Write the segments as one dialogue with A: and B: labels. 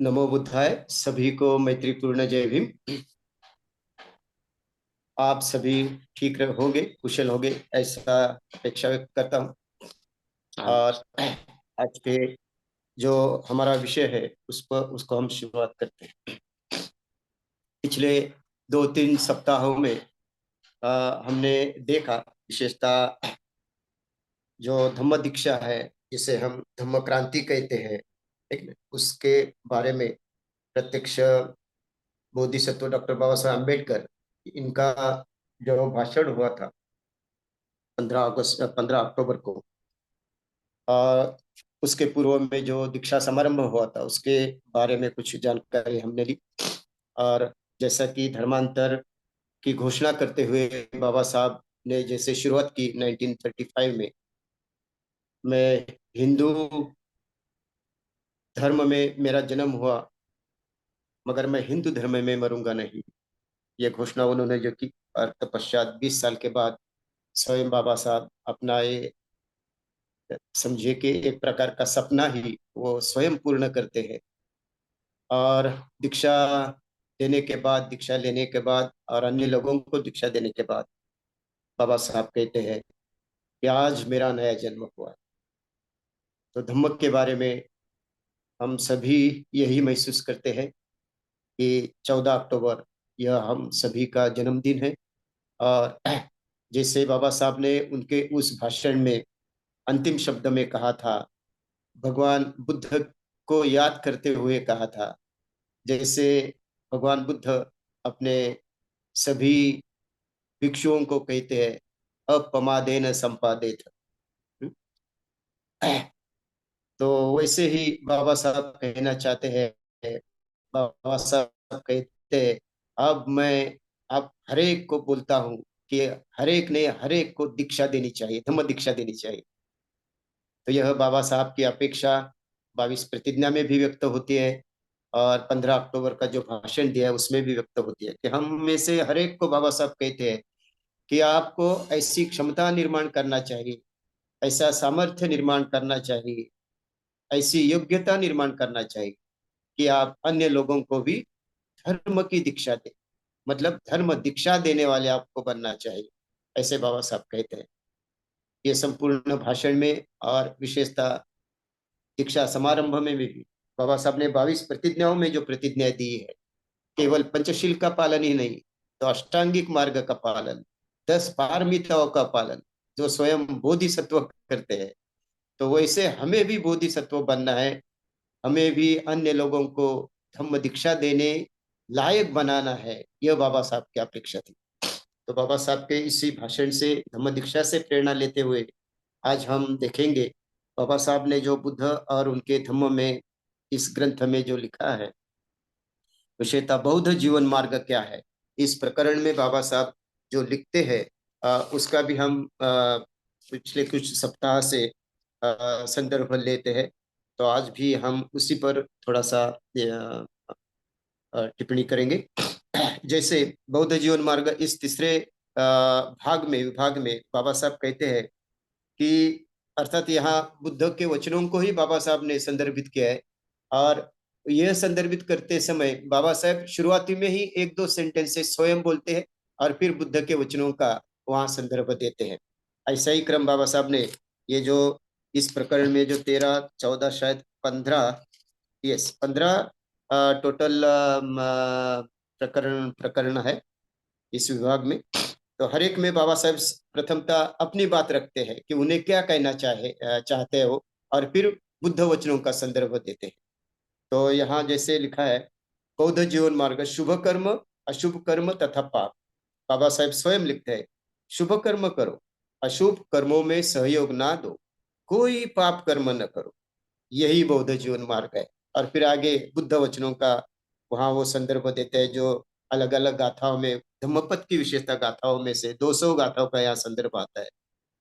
A: नमो बुद्धाय। सभी को मैत्रीपूर्ण जय भीम। आप सभी ठीक होंगे, कुशल होंगे, ऐसा अपेक्षा व्यक्त करता हूँ। और आज के जो हमारा विषय है उसको हम शुरुआत करते हैं। पिछले 2-3 सप्ताहों में हमने देखा, विशेषतः जो धम्म दीक्षा है, जिसे हम धम्म क्रांति कहते हैं, ठीक है, उसके बारे में प्रत्यक्ष बोधिसत्व डॉक्टर बाबा साहब अम्बेडकर, इनका जो भाषण हुआ था 15 अक्टूबर को, और उसके पूर्व में जो दीक्षा समारंभ हुआ था उसके बारे में कुछ जानकारी हमने ली। और जैसा कि धर्मांतर की घोषणा करते हुए बाबा साहब ने जैसे शुरुआत की 1935 में, मैं हिंदू धर्म में मेरा जन्म हुआ मगर मैं हिंदू धर्म में मरूंगा नहीं, ये घोषणा उन्होंने जो की। और तत्पश्चात 20 साल के बाद स्वयं बाबा साहब अपना ये समझिए कि एक प्रकार का सपना ही वो स्वयं पूर्ण करते हैं। और दीक्षा देने के बाद, दीक्षा लेने के बाद और अन्य लोगों को दीक्षा देने के बाद बाबा साहब कहते हैं कि आज मेरा नया जन्म हुआ है। तो धम्म के बारे में हम सभी यही महसूस करते हैं कि 14 अक्टूबर यह हम सभी का जन्मदिन है। और जैसे बाबा साहब ने उनके उस भाषण में अंतिम शब्द में कहा था, भगवान बुद्ध को याद करते हुए कहा था, जैसे भगवान बुद्ध अपने सभी भिक्षुओं को कहते हैं, अपमादेन संपादेत। तो वैसे ही बाबा साहब कहना चाहते हैं। बाबा साहब कहते हैं, अब मैं अब हरेक को बोलता हूँ कि हरेक ने हरेक को दीक्षा देनी चाहिए, धम्म दीक्षा देनी चाहिए। तो यह बाबा साहब की अपेक्षा 22 प्रतिज्ञा में भी व्यक्त होती है और 15 अक्टूबर का जो भाषण दिया है उसमें भी व्यक्त होती है कि हम में से हरेक को बाबा साहब कहते हैं कि आपको ऐसी क्षमता निर्माण करना चाहिए, ऐसा सामर्थ्य निर्माण करना चाहिए, ऐसी योग्यता निर्माण करना चाहिए कि आप अन्य लोगों को भी धर्म की दीक्षा दें। मतलब धर्म दीक्षा देने वाले आपको बनना चाहिए, ऐसे बाबा साहब कहते हैं। ये संपूर्ण भाषण में और विशेषतः दीक्षा समारंभ में भी बाबा साहब ने 22 प्रतिज्ञाओं में जो प्रतिज्ञा दी है, केवल पंचशील का पालन ही नहीं, तो अष्टांगिक मार्ग का पालन, 10 पारमिताओं का पालन, जो स्वयं बोधिसत्व करते हैं। तो वैसे हमें भी बोधिसत्व बनना है, हमें भी अन्य लोगों को धम्म दीक्षा देने लायक बनाना है, यह बाबा साहब की अपेक्षा थी। तो बाबा साहब के इसी भाषण से, धम्म दीक्षा से प्रेरणा लेते हुए आज हम देखेंगे बाबा साहब ने जो बुद्ध और उनके धम्म में, इस ग्रंथ में जो लिखा है, विषयता बौद्ध जीवन मार्ग क्या है, इस प्रकरण में बाबा साहब जो लिखते हैं उसका भी हम पिछले कुछ सप्ताह से संदर्भ लेते हैं। तो आज भी हम उसी पर थोड़ा सा टिप्पणी करेंगे। जैसे बौद्ध जीवन मार्ग इस तीसरे विभाग में बाबा साहब कहते हैं कि अर्थात यहाँ बुद्ध के वचनों को ही बाबा साहब ने संदर्भित किया है। और यह संदर्भित करते समय बाबा साहब शुरुआती में ही 1-2 सेंटेंसेस स्वयं बोलते हैं और फिर बुद्ध के वचनों का वहां संदर्भ देते हैं। ऐसा ही क्रम बाबा साहब ने ये जो इस प्रकरण में जो 13, 14, शायद 15, 15 टोटल प्रकरण प्रकरण है इस विभाग में। तो हर एक में बाबा साहब प्रथमता अपनी बात रखते हैं कि उन्हें क्या कहना चाहते हो, और फिर बुद्ध वचनों का संदर्भ देते हैं। तो यहाँ जैसे लिखा है, बौद्ध जीवन मार्ग शुभ कर्म, अशुभ कर्म तथा पाप। बाबा साहब स्वयं लिखते हैं, शुभ कर्म करो, अशुभ कर्मों में सहयोग ना दो, कोई पाप कर्म न करो, यही बौद्ध जीवन मार्ग है। और फिर आगे बुद्ध वचनों का वहां वो संदर्भ देते हैं, जो अलग अलग गाथाओं में, धम्मपद की विशेषता गाथाओं में से 200 गाथाओं का यहाँ संदर्भ आता है।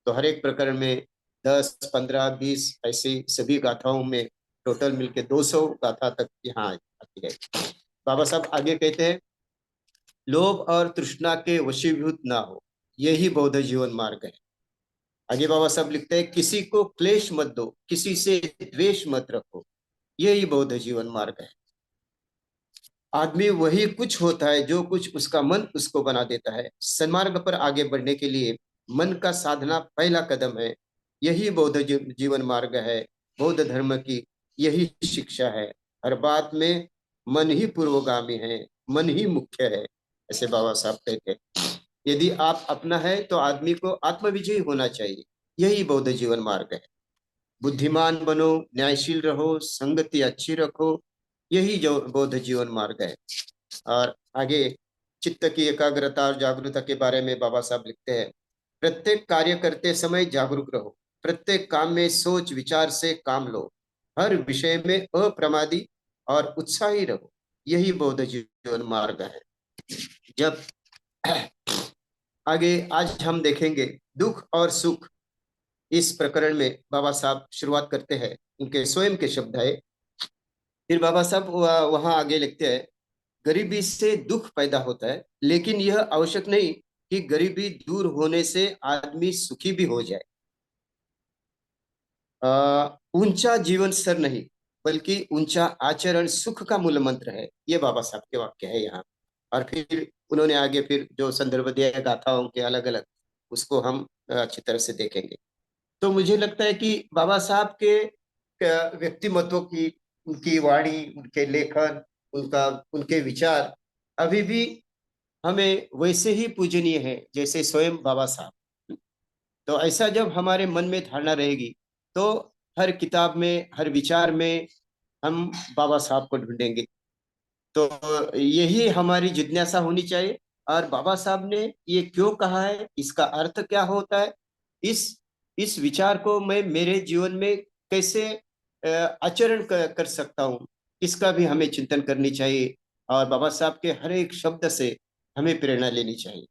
A: तो हर एक प्रकरण में 10, 15, 20 ऐसी सभी गाथाओं में टोटल मिलके 200 गाथा तक यहाँ आती है। बाबा साहब आगे कहते हैं, लोभ और तृष्णा के वशीभूत ना हो, यही बौद्ध जीवन मार्ग है। आगे बाबा साहब लिखते हैं, किसी को क्लेश मत दो, किसी से द्वेष मत रखो, यही बौद्ध जीवन मार्ग है। आदमी वही कुछ होता है जो कुछ उसका मन उसको बना देता है। सन्मार्ग पर आगे बढ़ने के लिए मन का साधना पहला कदम है। यही बौद्ध जीवन मार्ग है। बौद्ध धर्म की यही शिक्षा है। हर बात में मन ही पूर्वगामी है, मन ही मुख्य है, ऐसे बाबा साहब कहते हैं। यदि आप अपना है तो आदमी को आत्मविजयी होना चाहिए। यही बौद्ध जीवन मार्ग है। बुद्धिमान बनो, न्यायशील रहो, संगति अच्छी रखो, यही जो बौद्ध जीवन मार्ग है। और आगे चित्त की एकाग्रता और जागरूकता के बारे में बाबा साहब लिखते हैं, प्रत्येक कार्य करते समय जागरूक रहो, प्रत्येक काम में सोच विचार से काम लो, हर विषय में अप्रमादी और उत्साही रहो, यही बौद्ध जीवन मार्ग है। जब आगे आज हम देखेंगे दुख और सुख, इस प्रकरण में बाबा साहब शुरुआत करते हैं, उनके स्वयं के शब्द है। फिर बाबा साहब वहां आगे लिखते हैं, गरीबी से दुख पैदा होता है, लेकिन यह आवश्यक नहीं कि गरीबी दूर होने से आदमी सुखी भी हो जाए। ऊंचा जीवन स्तर नहीं, बल्कि ऊंचा आचरण सुख का मूल मंत्र है, ये बाबा साहब के वाक्य है यहाँ। और फिर उन्होंने आगे फिर जो संदर्भ दिया है गाथाओं के अलग अलग, उसको हम अच्छी तरह से देखेंगे। तो मुझे लगता है कि बाबा साहब के व्यक्तिमत्व की, उनकी वाणी, उनके लेखन, उनका उनके विचार अभी भी हमें वैसे ही पूजनीय है जैसे स्वयं बाबा साहब। तो ऐसा जब हमारे मन में धारणा रहेगी, तो हर किताब में, हर विचार में हम बाबा साहब को ढूंढेंगे। तो यही हमारी जिज्ञासा होनी चाहिए। और बाबा साहब ने ये क्यों कहा है, इसका अर्थ क्या होता है, इस इस विचार को मैं मेरे जीवन में कैसे आचरण कर सकता हूँ, इसका भी हमें चिंतन करनी चाहिए। और बाबा साहब के हर एक शब्द से हमें प्रेरणा लेनी चाहिए।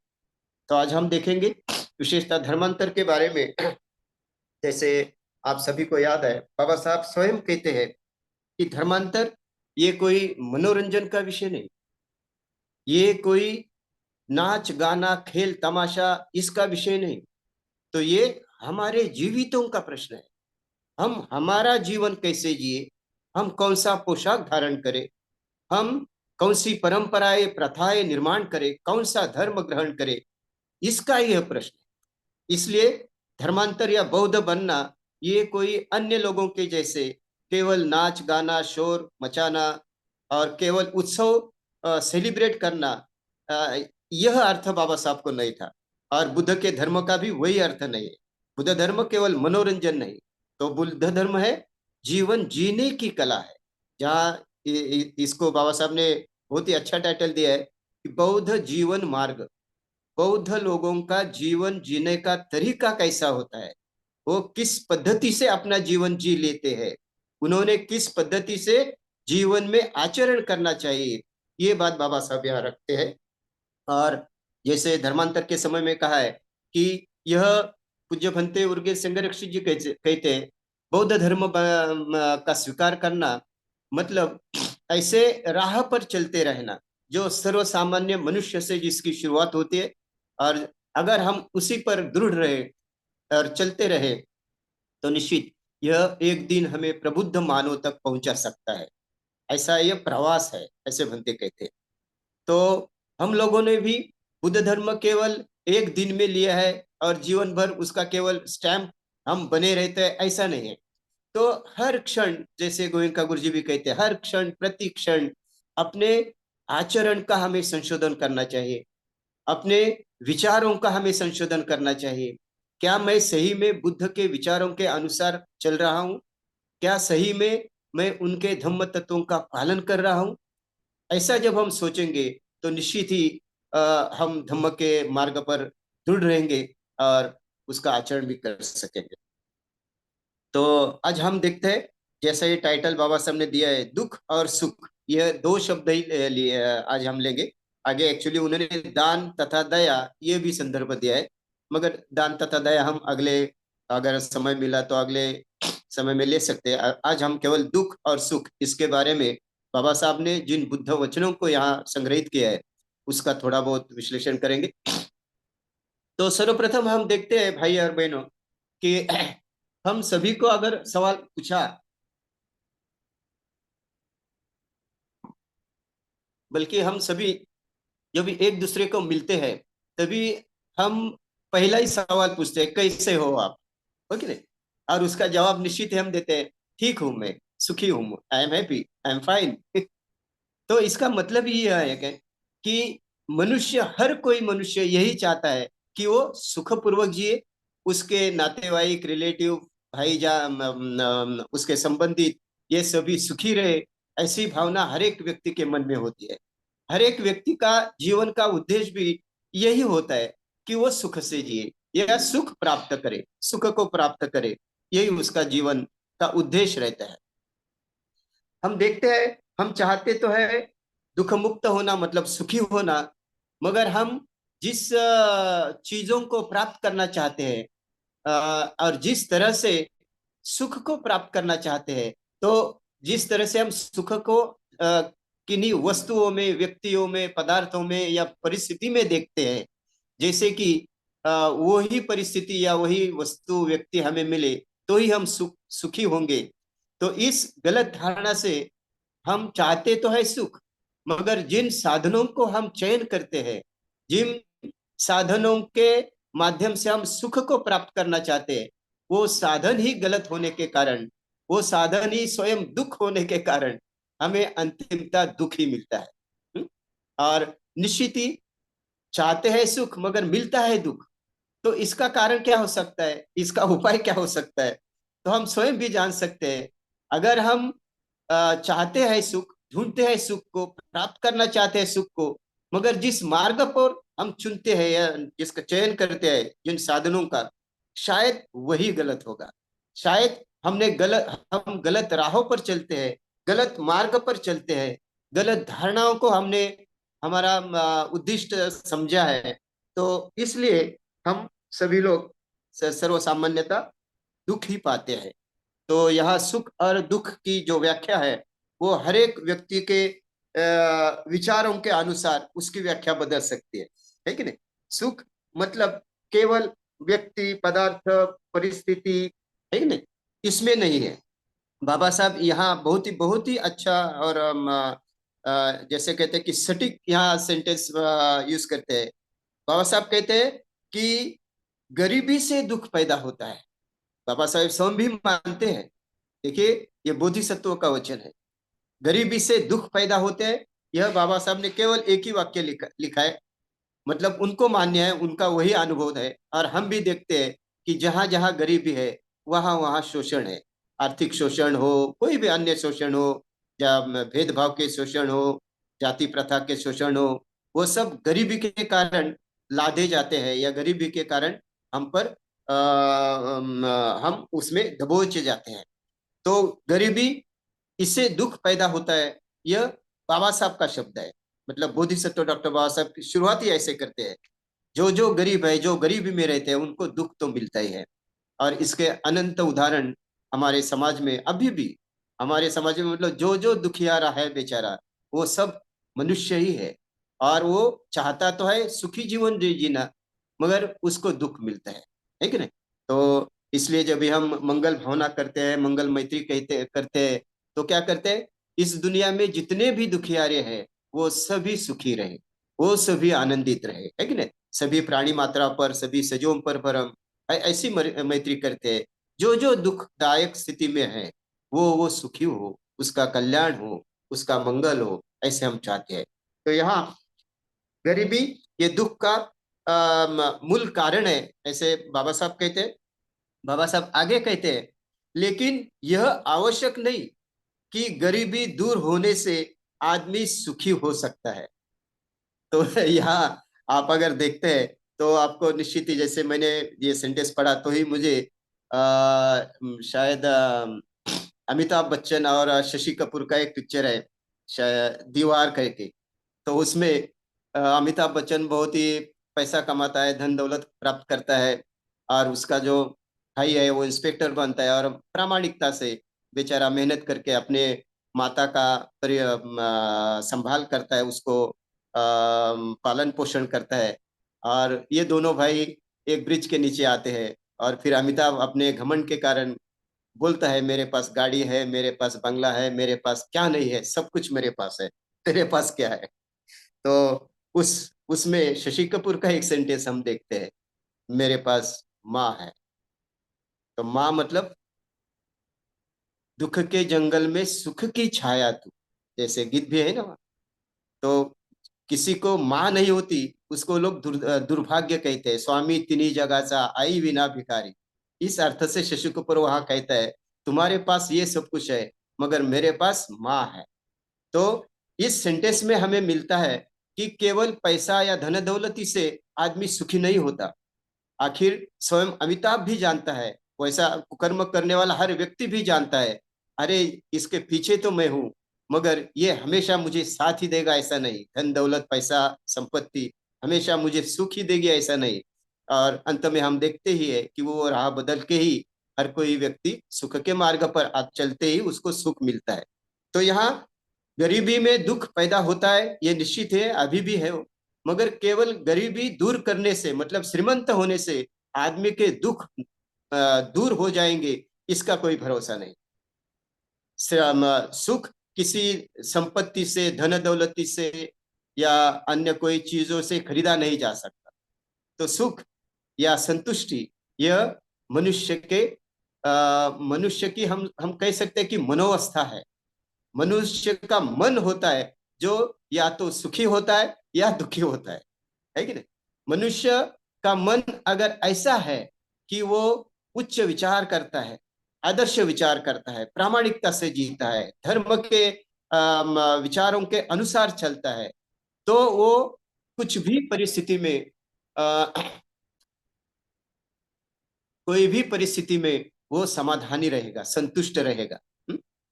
A: तो आज हम देखेंगे विशेषता धर्मांतर के बारे में। जैसे आप सभी को याद है, बाबा साहब स्वयं कहते हैं कि धर्मांतर ये कोई मनोरंजन का विषय नहीं, ये कोई नाच गाना खेल तमाशा इसका विषय नहीं, तो ये हमारे जीवितों का प्रश्न है। हम हमारा जीवन कैसे जिए, हम कौन सा पोशाक धारण करें, हम कौन सी परंपराएं प्रथाएं निर्माण करें, कौन सा धर्म ग्रहण करें, इसका यह प्रश्न है। इसलिए धर्मांतर या बौद्ध बनना ये कोई अन्य लोगों के जैसे केवल नाच गाना शोर मचाना और केवल उत्सव सेलिब्रेट करना, अ, यह अर्थ बाबा साहब को नहीं था। और बुद्ध के धर्म का भी वही अर्थ नहीं है। बुद्ध धर्म केवल मनोरंजन नहीं, तो बुद्ध धर्म है जीवन जीने की कला है। जहाँ इसको बाबा साहब ने बहुत ही अच्छा टाइटल दिया है कि बौद्ध जीवन मार्ग। बौद्ध लोगों का जीवन जीने का तरीका कैसा होता है, वो किस पद्धति से अपना जीवन जी लेते हैं, उन्होंने किस पद्धति से जीवन में आचरण करना चाहिए, ये बात बाबा साहब यहाँ रखते हैं। और जैसे धर्मांतर के समय में कहा है कि यह पूज्य भंते उर्गे संगरक्षी जी कहते हैं, बौद्ध धर्म का स्वीकार करना मतलब ऐसे राह पर चलते रहना जो सर्वसामान्य मनुष्य से जिसकी शुरुआत होती है, और अगर हम उसी पर दृढ़ रहे और चलते रहे तो निश्चित यह एक दिन हमें प्रबुद्ध मानव तक पहुंचा सकता है। ऐसा यह प्रवास है, ऐसे भंते कहते हैं। तो हम लोगों ने भी बुद्ध धर्म केवल एक दिन में लिया है और जीवन भर उसका केवल स्टैम्प हम बने रहते हैं, ऐसा नहीं है। तो हर क्षण, जैसे गोयनका गुरु जी भी कहते हैं, हर क्षण प्रति क्षण अपने आचरण का हमें संशोधन करना चाहिए, अपने विचारों का हमें संशोधन करना चाहिए। क्या मैं सही में बुद्ध के विचारों के अनुसार चल रहा हूँ? क्या सही में मैं उनके धम्म तत्वों का पालन कर रहा हूँ? ऐसा जब हम सोचेंगे तो निश्चित ही हम धम्म के मार्ग पर दृढ़ रहेंगे और उसका आचरण भी कर सकेंगे। तो आज हम देखते हैं, जैसा ये टाइटल बाबा साहब ने दिया है दुख और सुख, यह दो शब्द ही लिए आज हम लेंगे। आगे एक्चुअली उन्होंने दान तथा दया ये भी संदर्भ दिया है, मगर दान तथा दया हम अगले, अगर समय मिला तो अगले समय में ले सकते हैं। आज हम केवल दुख और सुख इसके बारे में बाबा साहब ने जिन बुद्ध वचनों को यहाँ संग्रहित किया है उसका थोड़ा बहुत विश्लेषण करेंगे। तो सर्वप्रथम हम देखते हैं भाई और बहनों कि हम सभी को अगर सवाल पूछा बल्कि हम सभी जब एक दूसरे को मिलते हैं तभी हम पहला ही सवाल पूछते हैं, कैसे हो आप, हो कि नहीं? और उसका जवाब निश्चित ही हम देते हैं, ठीक हूं मैं, सुखी हूं, I am happy, I am fine. तो इसका मतलब ये है कि मनुष्य, हर कोई मनुष्य यही चाहता है कि वो सुखपूर्वक जिए, उसके नातेवाईक, रिलेटिव, उसके संबंधित, ये सभी सुखी रहे। ऐसी भावना हर एक व्यक्ति के मन में होती है। हर एक व्यक्ति का जीवन का उद्देश्य भी यही होता है कि वो सुख से जिए या सुख प्राप्त करे, सुख को प्राप्त करे। यही उसका जीवन का उद्देश्य रहता है। हम देखते हैं, हम चाहते तो है दुख मुक्त होना, मतलब सुखी होना, मगर हम जिस चीजों को प्राप्त करना चाहते हैं, और जिस तरह से सुख को प्राप्त करना चाहते हैं, तो जिस तरह से हम सुख को किन्हीं वस्तुओं में, व्यक्तियों में, पदार्थों में या परिस्थिति में देखते हैं, जैसे कि वही परिस्थिति या वही वस्तु, व्यक्ति हमें मिले तो ही हम सुखी होंगे। तो इस गलत धारणा से हम चाहते तो है सुख, मगर जिन साधनों को हम चयन करते हैं, जिन साधनों के माध्यम से हम सुख को प्राप्त करना चाहते हैं, वो साधन ही गलत होने के कारण, वो साधन ही स्वयं दुख होने के कारण हमें अंतिमता दुख ही मिलता है। हम्म? और निश्चित ही चाहते हैं सुख मगर मिलता है दुख। तो इसका कारण क्या हो सकता है, इसका उपाय क्या हो सकता है? तो हम स्वयं भी जान सकते हैं। अगर हम चाहते हैं सुख, ढूंढते हैं सुख को, प्राप्त करना चाहते हैं सुख को, मगर जिस मार्ग पर हम चुनते हैं या जिसका चयन करते हैं, जिन साधनों का, शायद वही गलत होगा। शायद हम गलत राहों पर चलते हैं, गलत मार्ग पर चलते हैं, गलत धारणाओं को हमने हमारा उद्दिष्ट समझा है। तो इसलिए हम सभी लोग सर्वसामान्यता दुख ही पाते हैं। तो यहाँ सुख और दुख की जो व्याख्या है, वो हर एक व्यक्ति के विचारों के अनुसार उसकी व्याख्या बदल सकती है कि नहीं? सुख मतलब केवल व्यक्ति, पदार्थ, परिस्थिति, है कि नहीं, इसमें नहीं है। बाबा साहब यहाँ बहुत ही अच्छा और जैसे कहते हैं कि सटीक यहाँ सेंटेंस यूज करते हैं। बाबा साहब कहते हैं कि गरीबी से दुख पैदा होता है। बाबा साहेब स्वयं भी मानते हैं। देखिए, ये बोधिसत्व का वचन है, गरीबी से दुख पैदा होते हैं। यह बाबा साहब ने केवल एक ही वाक्य लिखा है, मतलब उनको मान्य है, उनका वही अनुभव है। और हम भी देखते हैं कि जहां जहां गरीबी है, वहां वहां शोषण है। आर्थिक शोषण हो, कोई भी अन्य शोषण हो, या भेदभाव के शोषण हो, जाति प्रथा के शोषण हो, वो सब गरीबी के कारण लादे जाते हैं, या गरीबी के कारण हम पर हम उसमें दबोच जाते हैं। तो गरीबी, इससे दुख पैदा होता है, यह बाबा साहब का शब्द है। मतलब बोधिसत्व डॉक्टर बाबा साहब की शुरुआत ही ऐसे करते हैं, जो जो गरीब है, जो गरीबी में रहते हैं, उनको दुख तो मिलता ही है। और इसके अनंत उदाहरण हमारे समाज में अभी भी, हमारे समाज में, मतलब जो जो दुखियारा है बेचारा, वो सब मनुष्य ही है। और वो चाहता तो है सुखी जीवन जीना, मगर उसको दुख मिलता है कि नहीं? तो इसलिए जब भी हम मंगल भावना करते हैं, मंगल मैत्री कहते करते हैं, तो क्या करते हैं, इस दुनिया में जितने भी दुखियारे हैं, वो सभी सुखी रहे, वो सभी आनंदित रहे, है कि नहीं? सभी प्राणी मात्रा पर, सभी सजीवों पर हम ऐसी मैत्री करते हैं। जो जो दुखदायक स्थिति में है, वो सुखी हो, उसका कल्याण हो, उसका मंगल हो, ऐसे हम चाहते हैं। तो यहाँ गरीबी ये दुख का मूल कारण है, ऐसे बाबा साहब कहते हैं। बाबा साहब आगे कहते हैं, लेकिन यह आवश्यक नहीं कि गरीबी दूर होने से आदमी सुखी हो सकता है। तो यहाँ आप अगर देखते हैं, तो आपको निश्चित ही, जैसे मैंने ये सेंटेंस पढ़ा तो ही मुझे शायद अमिताभ बच्चन और शशि कपूर का एक पिक्चर है, शायद दीवार करके। तो उसमें अमिताभ बच्चन बहुत ही पैसा कमाता है, धन दौलत प्राप्त करता है, और उसका जो भाई है वो इंस्पेक्टर बनता है, और प्रामाणिकता से बेचारा मेहनत करके अपने माता का संभाल करता है, उसको पालन पोषण करता है। और ये दोनों भाई एक ब्रिज के नीचे आते हैं, और फिर अमिताभ अपने घमंड के कारण बोलता है, मेरे पास गाड़ी है, मेरे पास बंगला है, मेरे पास क्या नहीं है, सब कुछ मेरे पास है, तेरे पास क्या है? तो उस उसमें शशि कपूर का एक सेंटेंस हम देखते हैं, मेरे पास माँ है। तो माँ मतलब दुख के जंगल में सुख की छाया तू, जैसे गीत भी है ना। तो किसी को माँ नहीं होती, उसको लोग दुर्भाग्य कहते हैं, स्वामी तिन्ही जगाचा आई विना भिखारी। इस अर्थ से शशि कपूर वहां कहता है, तुम्हारे पास ये सब कुछ है मगर मेरे पास माँ है। तो इस सेंटेंस में हमें मिलता है कि केवल पैसा या धन दौलती से आदमी सुखी नहीं होता। आखिर स्वयं अमिताभ भी जानता है, वैसा कर्म करने वाला हर व्यक्ति भी जानता है, अरे इसके पीछे तो मैं हूं, मगर ये हमेशा मुझे साथ ही देगा ऐसा नहीं, धन दौलत पैसा संपत्ति हमेशा मुझे सुख ही देगी ऐसा नहीं। और अंत में हम देखते ही है कि वो राह बदल के ही हर कोई व्यक्ति सुख के मार्ग पर आप चलते ही उसको सुख मिलता है। तो यहाँ गरीबी में दुख पैदा होता है, ये निश्चित है, अभी भी है। मगर केवल गरीबी दूर करने से, मतलब श्रीमंत होने से आदमी के दुख दूर हो जाएंगे, इसका कोई भरोसा नहीं। सुख किसी संपत्ति से, धन दौलती से या अन्य कोई चीजों से खरीदा नहीं जा सकता। तो सुख या संतुष्टि यह मनुष्य के मनुष्य की हम कह सकते हैं कि मनोवस्था है। मनुष्य का मन होता है जो या तो सुखी होता है या दुखी होता है कि नहीं। मनुष्य का मन अगर ऐसा है कि वो उच्च विचार करता है, आदर्श विचार करता है, प्रामाणिकता से जीता है, धर्म के विचारों के अनुसार चलता है, तो वो कुछ भी परिस्थिति में कोई भी परिस्थिति में वो समाधानी रहेगा, संतुष्ट रहेगा।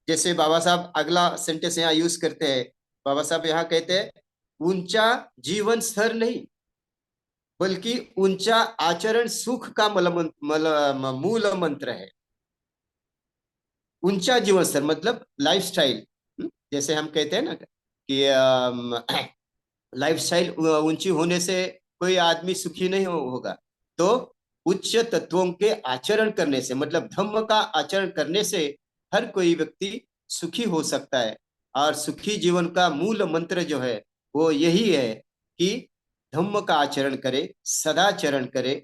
A: जैसे बाबा साहब अगला सेंटेंस यहाँ यूज करते हैं, बाबा साहब यहाँ कहते हैं, ऊंचा जीवन स्तर नहीं बल्कि ऊंचा आचरण सुख का मूल मंत्र है। ऊंचा जीवन स्तर मतलब लाइफ स्टाइल। जैसे हम कहते हैं ना कि लाइफ स्टाइल ऊंची होने से कोई आदमी सुखी नहीं होगा। तो उच्च तत्वों के आचरण करने से, मतलब धम्म का आचरण करने से हर कोई व्यक्ति सुखी हो सकता है। और सुखी जीवन का मूल मंत्र जो है वो यही है कि धम्म का आचरण करे, सदाचरण करे,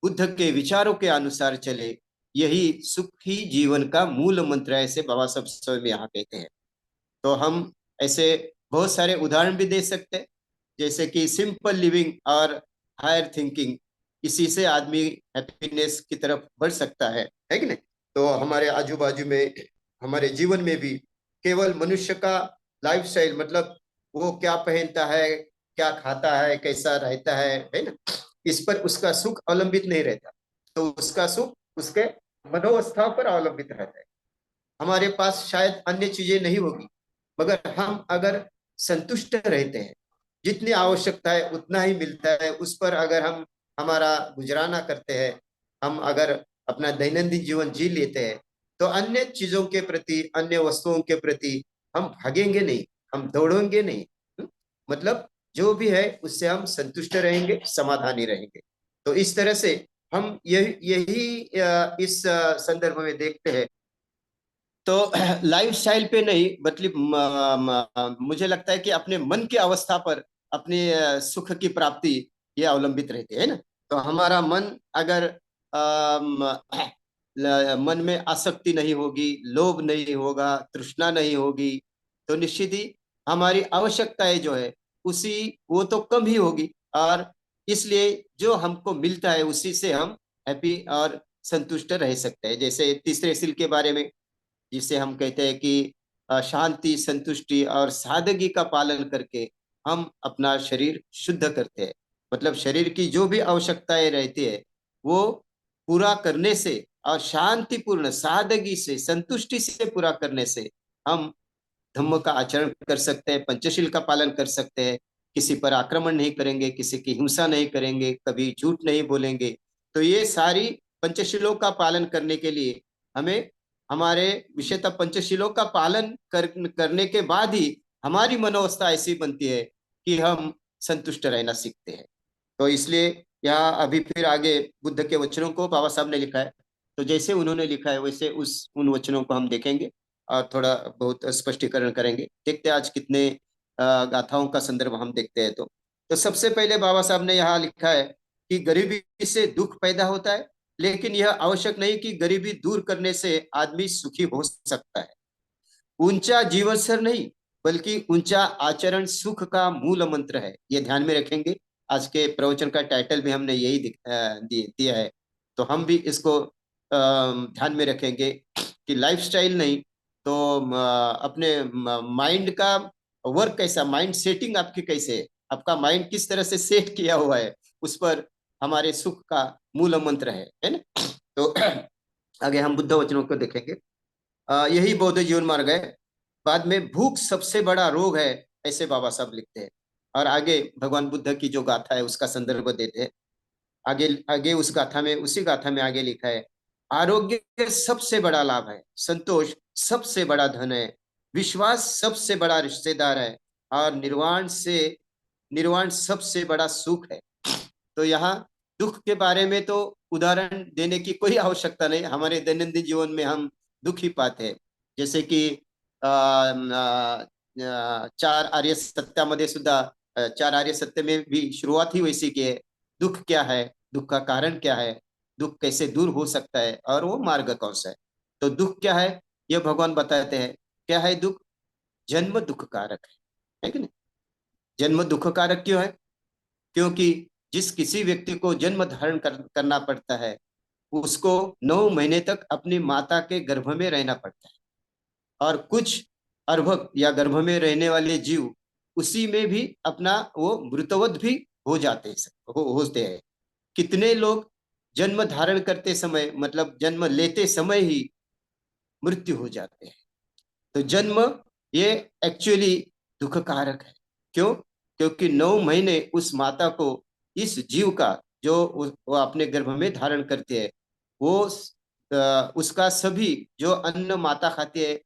A: बुद्ध के विचारों के अनुसार चले। यही सुखी जीवन का मूल मंत्र है, ऐसे बाबा साहब स्वयं यहाँ कहते हैं। तो हम ऐसे बहुत सारे उदाहरण भी दे सकते हैं, जैसे कि सिंपल लिविंग और हायर थिंकिंग, इसी से आदमी हैप्पीनेस की तरफ बढ़ सकता है कि नहीं। तो हमारे आजू बाजू में, हमारे जीवन में भी केवल मनुष्य का लाइफस्टाइल, मतलब वो क्या पहनता है, क्या खाता है, कैसा रहता है ना, इस पर उसका सुख अवलंबित नहीं रहता। तो उसका सुख उसके मनोवस्था पर अवलंबित रहता है। हमारे पास शायद अन्य चीजें नहीं होगी, मगर हम अगर संतुष्ट रहते हैं, जितनी आवश्यकता है उतना ही मिलता है, उस पर अगर हम हमारा गुजराना करते हैं, हम अगर अपना दैनंदिन जीवन जी लेते हैं, तो अन्य चीजों के प्रति, अन्य वस्तुओं के प्रति हम भागेंगे नहीं, हम दौड़ेंगे नहीं। मतलब जो भी है उससे हम संतुष्ट रहेंगे, समाधानी रहेंगे। तो इस तरह से हम यही इस संदर्भ में देखते हैं। तो लाइफ स्टाइल पे नहीं, मतलब मुझे लगता है कि अपने मन की अवस्था पर अपने सुख की प्राप्ति ये अवलंबित रहती है ना। तो हमारा मन अगर मन में आसक्ति नहीं होगी, लोभ नहीं होगा, तृष्णा नहीं होगी, तो निश्चित ही हमारी आवश्यकताएं जो है उसी वो तो कम ही होगी। और इसलिए जो हमको मिलता है उसी से हम हैप्पी और संतुष्ट रह सकते हैं। जैसे तीसरे सील के बारे में, जिसे हम कहते हैं कि शांति, संतुष्टि और सादगी का पालन करके हम अपना शरीर शुद्ध करते हैं। मतलब शरीर की जो भी आवश्यकताएं रहती है वो पूरा करने से और शांतिपूर्ण सादगी से, संतुष्टि से पूरा करने से हम धम्म का आचरण कर सकते हैं, पंचशील का पालन कर सकते हैं। किसी पर आक्रमण नहीं करेंगे, किसी की हिंसा नहीं करेंगे, कभी झूठ नहीं बोलेंगे। तो ये सारी पंचशीलों का पालन करने के लिए हमें, हमारे विषयतः पंचशीलों का पालन करने के बाद ही हमारी मनोवस्था ऐसी बनती है कि हम संतुष्ट रहना सीखते हैं। तो इसलिए यहाँ अभी फिर आगे बुद्ध के वचनों को बाबा साहब ने लिखा है, तो जैसे उन्होंने लिखा है वैसे उन वचनों को हम देखेंगे और थोड़ा बहुत स्पष्टीकरण करेंगे। देखते हैं आज कितने गाथाओं का संदर्भ हम देखते हैं तो सबसे पहले बाबा साहब ने यहाँ लिखा है कि गरीबी से दुख पैदा होता है, लेकिन यह आवश्यक नहीं कि गरीबी दूर करने से आदमी सुखी हो सकता है। ऊंचा जीवन स्तर नहीं, बल्कि ऊंचा आचरण सुख का मूल मंत्र है। ये ध्यान में रखेंगे। आज के प्रवचन का टाइटल भी हमने यही दिया है, तो हम भी इसको ध्यान में रखेंगे कि लाइफस्टाइल नहीं तो अपने माइंड का वर्क कैसा, माइंड सेटिंग आपकी कैसे है, आपका माइंड किस तरह से सेट किया हुआ है, उस पर हमारे सुख का मूल मंत्र है ना। तो आगे हम बुद्ध वचनों को देखेंगे। यही बौद्ध जीवन मार्ग है। बाद में भूख सबसे बड़ा रोग है, ऐसे बाबा साहब लिखते हैं। और आगे भगवान बुद्ध की जो गाथा है उसका संदर्भ देते हैं। आगे आगे उस गाथा में, उसी गाथा में आगे लिखा है, आरोग्य सबसे बड़ा लाभ है, संतोष सबसे बड़ा धन है, विश्वास सबसे बड़ा रिश्तेदार है, और निर्वाण सबसे बड़ा सुख है। तो यहाँ दुख के बारे में तो उदाहरण देने की कोई आवश्यकता नहीं, हमारे दैनंदिन जीवन में हम दुख ही पाते हैं। जैसे कि चार आर्य सत्यामध्ये सुद्धा, चार आर्य सत्य में भी शुरुआत ही वैसी की है। दुख क्या है, दुख का कारण क्या है, दुख कैसे दूर हो सकता है, और वो मार्ग कौन सा है। तो दुख क्या है, ये भगवान बताते हैं। क्या है दुख? जन्म दुख कारक है कि नहीं? जन्म दुख कारक क्यों है? क्योंकि जिस किसी व्यक्ति को जन्म धारण करना पड़ता है, उसको 9 महीने तक अपनी माता के गर्भ में रहना पड़ता है। और कुछ अर्भक या गर्भ में रहने वाले जीव उसी में भी अपना वो मृतवत भी हो जाते हैं, होते हैं। कितने लोग जन्म धारण करते समय, मतलब जन्म लेते समय ही मृत्यु हो जाते हैं। तो जन्म ये एक्चुअली दुख कारक है। क्यों? क्योंकि 9 महीने उस माता को, इस जीव का, जो वो अपने गर्भ में धारण करते हैं, वो उसका सभी जो अन्न माता खाती है,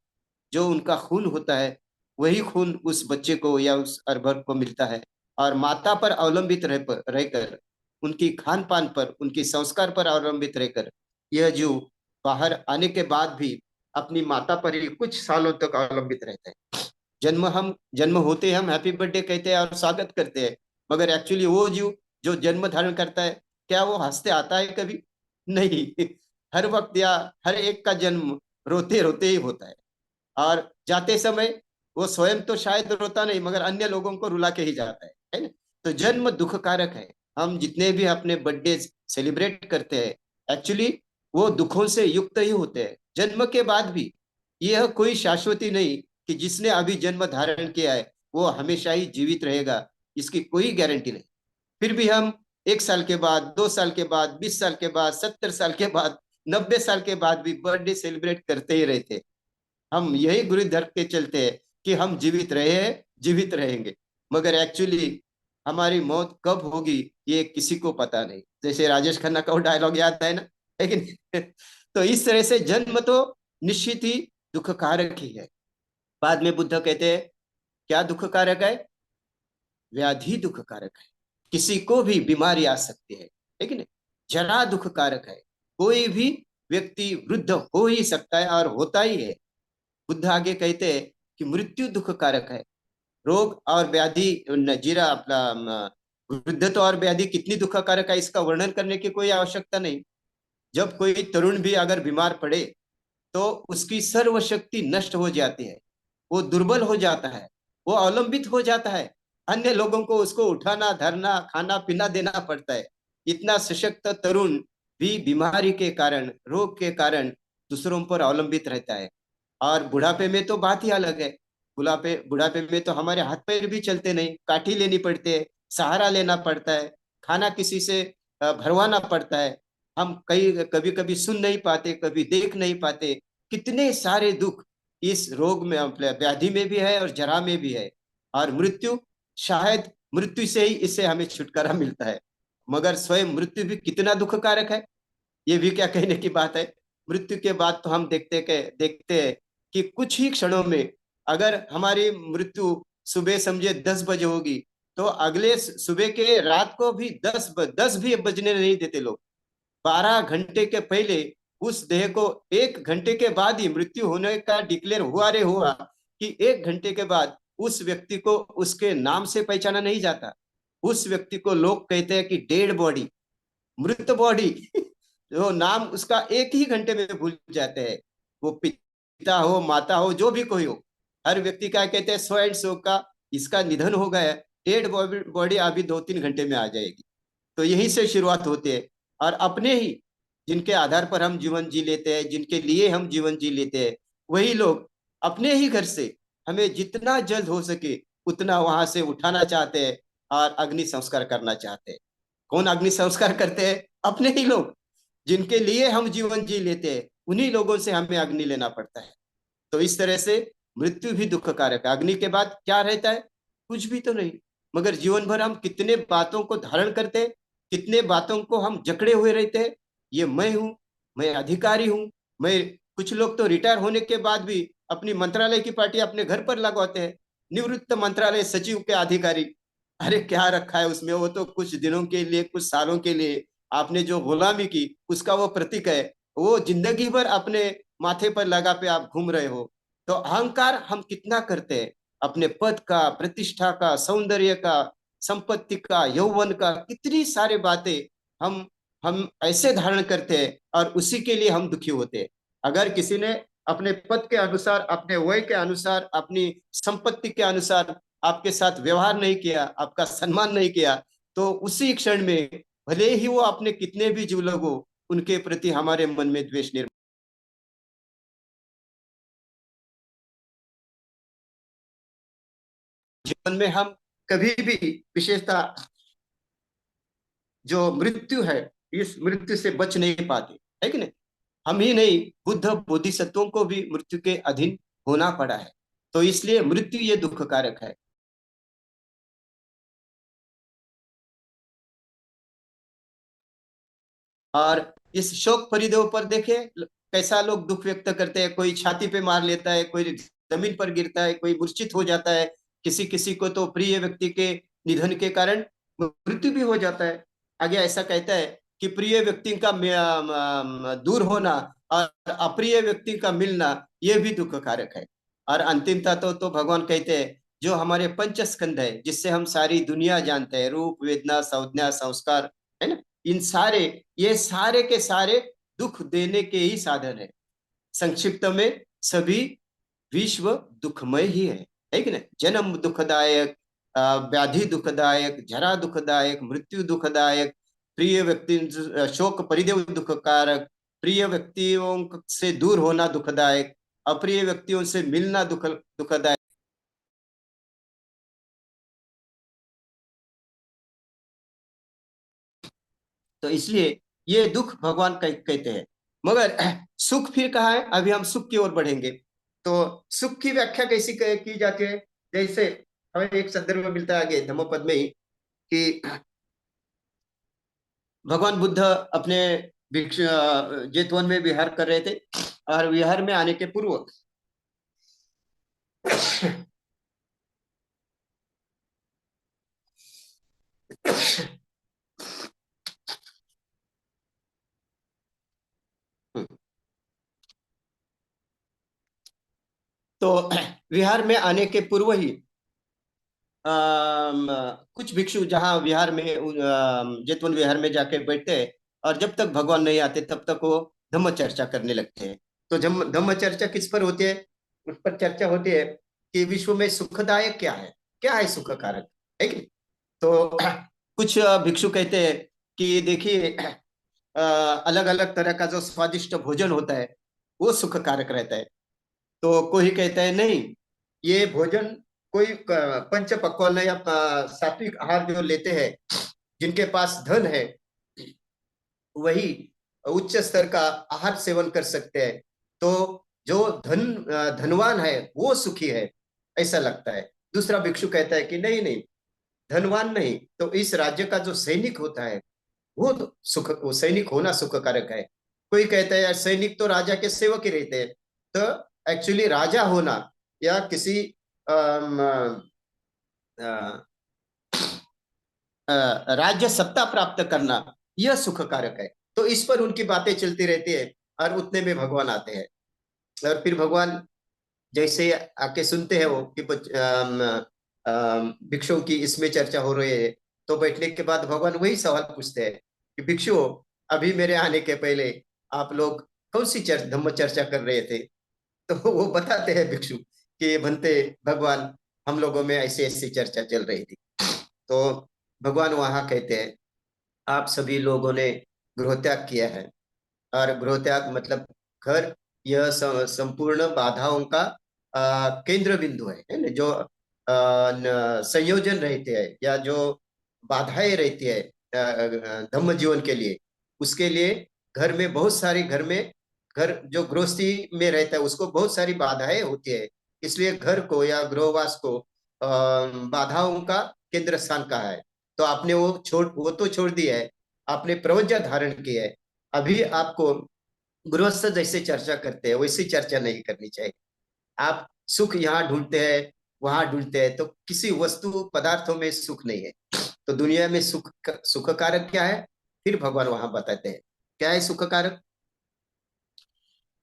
A: जो उनका खून होता है, वही खून उस बच्चे को या उस अर्भक को मिलता है। और माता पर अवलंबित रहकर, उनकी खान पान पर, उनकी संस्कार पर अवलंबित रहकर, यह जीव बाहर आने के बाद भी अपनी माता पर ही कुछ सालों तक अवलंबित रहते हैं। जन्म होते ही हम हैप्पी बर्थडे कहते हैं और स्वागत करते हैं, मगर एक्चुअली वो जीव जो जन्म धारण करता है, क्या वो हंसते आता है कभी? नहीं। हर वक्त या हर एक का जन्म रोते रोते ही होता है। और जाते समय वो स्वयं तो शायद रोता नहीं, मगर अन्य लोगों को रुला के ही जाता है ना। तो जन्म दुख कारक है। हम जितने भी अपने बर्थडे सेलिब्रेट करते हैं, एक्चुअली वो दुखों से युक्त ही होते हैं। जन्म के बाद भी यह कोई शाश्वती नहीं कि जिसने अभी जन्म धारण किया है वो हमेशा ही जीवित रहेगा, इसकी कोई गारंटी नहीं। फिर भी हम 1 साल के बाद, 2 साल के बाद, 20 साल के बाद, 70 साल के बाद, 90 साल के बाद भी बर्थडे सेलिब्रेट करते ही रहते। हम यही गुरु धर के चलते हैं कि हम जीवित रहे हैं, जीवित रहेंगे, मगर एक्चुअली हमारी मौत कब होगी ये किसी को पता नहीं। जैसे राजेश खन्ना का वो डायलॉग याद है ना, लेकिन तो इस तरह से जन्म तो निश्चित ही दुख कारक ही है। बाद में बुद्ध कहते हैं, क्या दुख कारक है? व्याधि दुख कारक है। किसी को भी बीमारी आ सकती है, लेकिन जरा दुख कारक है। कोई भी व्यक्ति वृद्ध हो ही सकता है और होता ही है। बुद्ध आगे कहते हैं कि मृत्यु दुख कारक है। रोग और व्याधि, जीरा अपना वृद्धत्व और व्याधि कितनी दुख कारक है, इसका वर्णन करने की कोई आवश्यकता नहीं। जब कोई तरुण भी अगर बीमार पड़े तो उसकी सर्वशक्ति नष्ट हो जाती है, वो दुर्बल हो जाता है, वो अवलंबित हो जाता है। अन्य लोगों को उसको उठाना, धरना, खाना पीना देना पड़ता है। इतना सशक्त तरुण भी बीमारी के कारण, रोग के कारण दूसरों पर अवलंबित रहता है। और बुढ़ापे में तो बात ही अलग है। बुढ़ापे बुढ़ापे में तो हमारे हाथ पैर भी चलते नहीं, काठी लेनी पड़ती है, सहारा लेना पड़ता है, खाना किसी से भरवाना पड़ता है। हम कई कभी कभी सुन नहीं पाते, कभी देख नहीं पाते। कितने सारे दुख इस रोग में, व्याधि में भी है और जरा में भी है। और मृत्यु, शायद मृत्यु से ही इससे हमें छुटकारा मिलता है, मगर स्वयं मृत्यु भी कितना दुखकारक है, ये भी क्या कहने की बात है। मृत्यु के बाद तो हम देखते हैं कि कुछ ही क्षणों में, अगर हमारी मृत्यु सुबह समझे 10 बजे होगी, तो अगले सुबह के रात को भी 10 भी बजने नहीं देते लोग। 12 घंटे के पहले उस देह को, 1 घंटे के बाद ही मृत्यु होने का डिक्लेयर हुआ रे हुआ कि 1 घंटे के बाद उस व्यक्ति को उसके नाम से पहचाना नहीं जाता। उस व्यक्ति को लोग कहते हैं कि डेड बॉडी, मृत बॉडी। जो नाम उसका एक ही घंटे में भूल जाते हैं। वो पिता हो, माता हो, जो भी कोई हो, हर व्यक्ति का कहते हैं सो एंड सो का इसका निधन हो गया, डेड बॉडी अभी 2-3 घंटे में आ जाएगी। तो यही से शुरुआत होती है। और अपने ही जिनके आधार पर हम जीवन जी लेते हैं, जिनके लिए हम जीवन जी लेते हैं, वही लोग अपने ही घर से हमें जितना जल्द हो सके उतना वहां से उठाना चाहते हैं और अग्नि संस्कार करना चाहते हैं। कौन अग्नि संस्कार करते हैं? अपने ही लोग, जिनके लिए हम जीवन जी लेते हैं, उन्हीं लोगों से हमें अग्नि लेना पड़ता है। तो इस तरह से मृत्यु भी दुख कारक है। अग्नि के बाद क्या रहता है? कुछ भी तो नहीं। मगर जीवन भर हम कितने बातों को धारण करते हैं, कितने बातों को हम जकड़े हुए रहते हैं। ये मैं हूं, मैं अधिकारी हूं, मैं। कुछ लोग तो रिटायर होने के बाद भी अपनी मंत्रालय की पार्टी अपने घर पर लगवाते हैं। निवृत्त मंत्रालय सचिव के अधिकारी। अरे क्या रखा है उसमें? वो तो कुछ दिनों के लिए, कुछ सालों के लिए आपने जो गुलामी की उसका वो प्रतीक है। वो जिंदगी भर अपने माथे पर लगा पे आप घूम रहे हो। तो अहंकार हम कितना करते हैं, अपने पद का, प्रतिष्ठा का, सौंदर्य का, संपत्ति का, यौवन का, कितनी सारी बातें हम ऐसे धारण करते हैं और उसी के लिए हम दुखी होते हैं। अगर किसी ने अपने पद के अनुसार, अपने वय के अनुसार, अपनी संपत्ति के अनुसार आपके साथ व्यवहार नहीं किया, आपका सम्मान नहीं किया, तो उसी क्षण में भले ही वो अपने कितने भी जुलग हो, उनके प्रति हमारे मन में द्वेष निर्माण। जीवन में हम कभी भी विशेषता जो मृत्यु है, इस मृत्यु से बच नहीं पाते, है कि नहीं? हम ही नहीं, बुद्ध बोधिसत्वों को भी मृत्यु के अधीन होना पड़ा है। तो इसलिए मृत्यु ये दुख कारक है। और इस शोक परिदेव पर देखे कैसा लोग दुख व्यक्त करते हैं। कोई छाती पे मार लेता है, कोई जमीन पर गिरता है, कोई मूर्छित हो जाता है। किसी किसी को तो प्रिय व्यक्ति के निधन के कारण मृत्यु भी हो जाता है। आगे ऐसा कहता है कि प्रिय व्यक्ति का दूर होना और अप्रिय व्यक्ति का मिलना ये भी दुख कारक है। और अंतिमता तो भगवान कहते हैं जो हमारे पंच स्कंध है, जिससे हम सारी दुनिया जानते हैं, रूप, वेदना, संज्ञा, संस्कार, है ना, इन सारे, ये सारे के सारे दुख देने के ही साधन है। संक्षिप्त में सभी विश्व दुखमय ही है कि नहीं? जन्म दुखदायक, व्याधि दुखदायक, जरा दुखदायक, मृत्यु दुखदायक, प्रिय व्यक्ति शोक परिदेव दुखकारक, प्रिय व्यक्तियों से दूर होना दुखदायक, अप्रिय व्यक्तियों से मिलना दुखदायक। तो इसलिए ये दुख भगवान कहते हैं। मगर सुख फिर कहाँ है? अभी हम सुख की ओर बढ़ेंगे। तो सुख की व्याख्या कैसी की जाती है? जैसे हमें एक संदर्भ मिलता है आगे धम्मपद में ही कि भगवान बुद्ध अपने जेतवन में विहार कर रहे थे। और विहार में आने के पूर्व तो विहार में आने के पूर्व ही कुछ भिक्षु जहाँ विहार में जेतवन विहार में जाके बैठते हैं, और जब तक भगवान नहीं आते तब तक वो धम्म चर्चा करने लगते हैं। तो धम्म चर्चा किस पर होती है? उस पर चर्चा होती है कि विश्व में सुखदायक क्या है, क्या है सुख कारक, है कि नहीं? तो कुछ भिक्षु कहते हैं कि देखिए, अलग अलग तरह का जो स्वादिष्ट भोजन होता है वो सुख कारक रहता है। तो कोई कहता है नहीं, ये भोजन कोई पंच पक्वान्न या सात्विक आहार जो लेते हैं, जिनके पास धन है, वही उच्च स्तर का आहार सेवन कर सकते हैं। तो जो धनवान है वो सुखी है, ऐसा लगता है। दूसरा भिक्षु कहता है कि नहीं नहीं, धनवान नहीं तो इस राज्य का जो सैनिक होता है वो तो वो सैनिक होना सुख कारक है। कोई कहता है यार सैनिक तो राजा के सेवक ही रहते हैं। तो एक्चुअली राजा होना या किसी अम, अ, राज्य सत्ता प्राप्त करना, यह सुख कारक है। तो इस पर उनकी बातें चलती रहती है और उतने में भगवान आते हैं। और फिर भगवान जैसे आके सुनते हैं वो कि भिक्षुओं की इसमें चर्चा हो रही है, तो बैठने के बाद भगवान वही सवाल पूछते हैं कि भिक्षुओं, अभी मेरे आने के पहले आप लोग कौन सी धम्म चर्चा कर रहे थे? तो वो बताते हैं भिक्षु कि बनते भगवान, हम लोगों में ऐसी ऐसी चर्चा चल रही थी। तो भगवान वहां कहते हैं, आप सभी लोगों ने गृह त्याग किया है, और गृह त्याग मतलब घर, यह संपूर्ण बाधाओं का केंद्र बिंदु है ना? जो संयोजन रहते हैं या जो बाधाएं रहती है धम्म जीवन के लिए, उसके लिए घर में बहुत सारी, घर में, घर जो गृहस्थी में रहता है उसको बहुत सारी बाधाएं होती है। इसलिए घर को या गृहवास को बाधाओं का केंद्र स्थान कहा है। तो आपने वो तो छोड़ दिया है, आपने प्रवज्ञा धारण की है। अभी आपको गृहस्थ जैसे चर्चा करते हैं वैसी चर्चा नहीं करनी चाहिए। आप सुख यहाँ ढूंढते हैं, वहां ढूंढते हैं, तो किसी वस्तु पदार्थों में सुख नहीं है। तो दुनिया में सुख कारक क्या है? फिर भगवान वहां बताते हैं क्या है सुख कारक।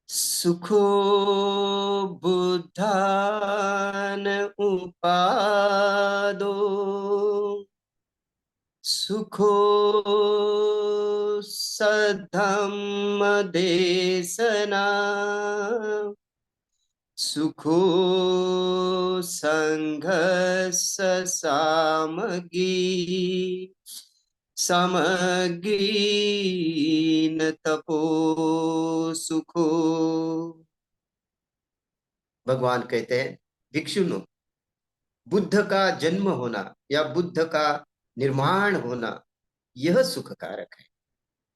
A: सुखो बुद्धान उपादो, सुखो सद्धम्म देशना, सुखो संघर्ष सामगी, समगीन तपो सुखो। भगवान कहते हैं, भिक्षुनो, बुद्ध का जन्म होना या बुद्ध का निर्माण होना, यह सुख कारक है।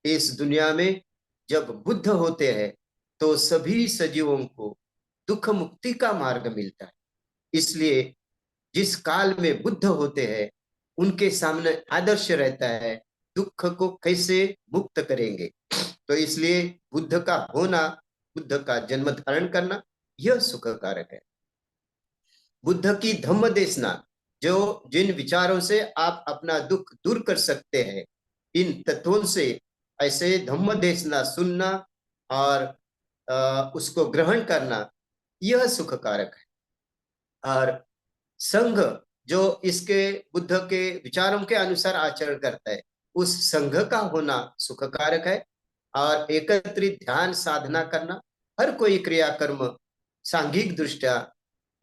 A: इस दुनिया में जब बुद्ध होते हैं तो सभी सजीवों को दुख मुक्ति का मार्ग मिलता है। इसलिए जिस काल में बुद्ध होते हैं उनके सामने आदर्श रहता है, दुख को कैसे मुक्त करेंगे। तो इसलिए बुद्ध का होना, बुद्ध का जन्म धारण करना, यह सुख कारक है। बुद्ध की धम्म देशना, जो जिन विचारों से आप अपना दुख दूर कर सकते हैं, इन तत्वों से ऐसे धम्म देशना सुनना और उसको ग्रहण करना, यह सुख कारक है। और संघ, जो इसके बुद्ध के विचारों के अनुसार आचरण करता है, उस संघ का होना सुख कारक है। और एकत्रित ध्यान साधना करना, हर कोई क्रियाकर्म सांघिक दृष्टया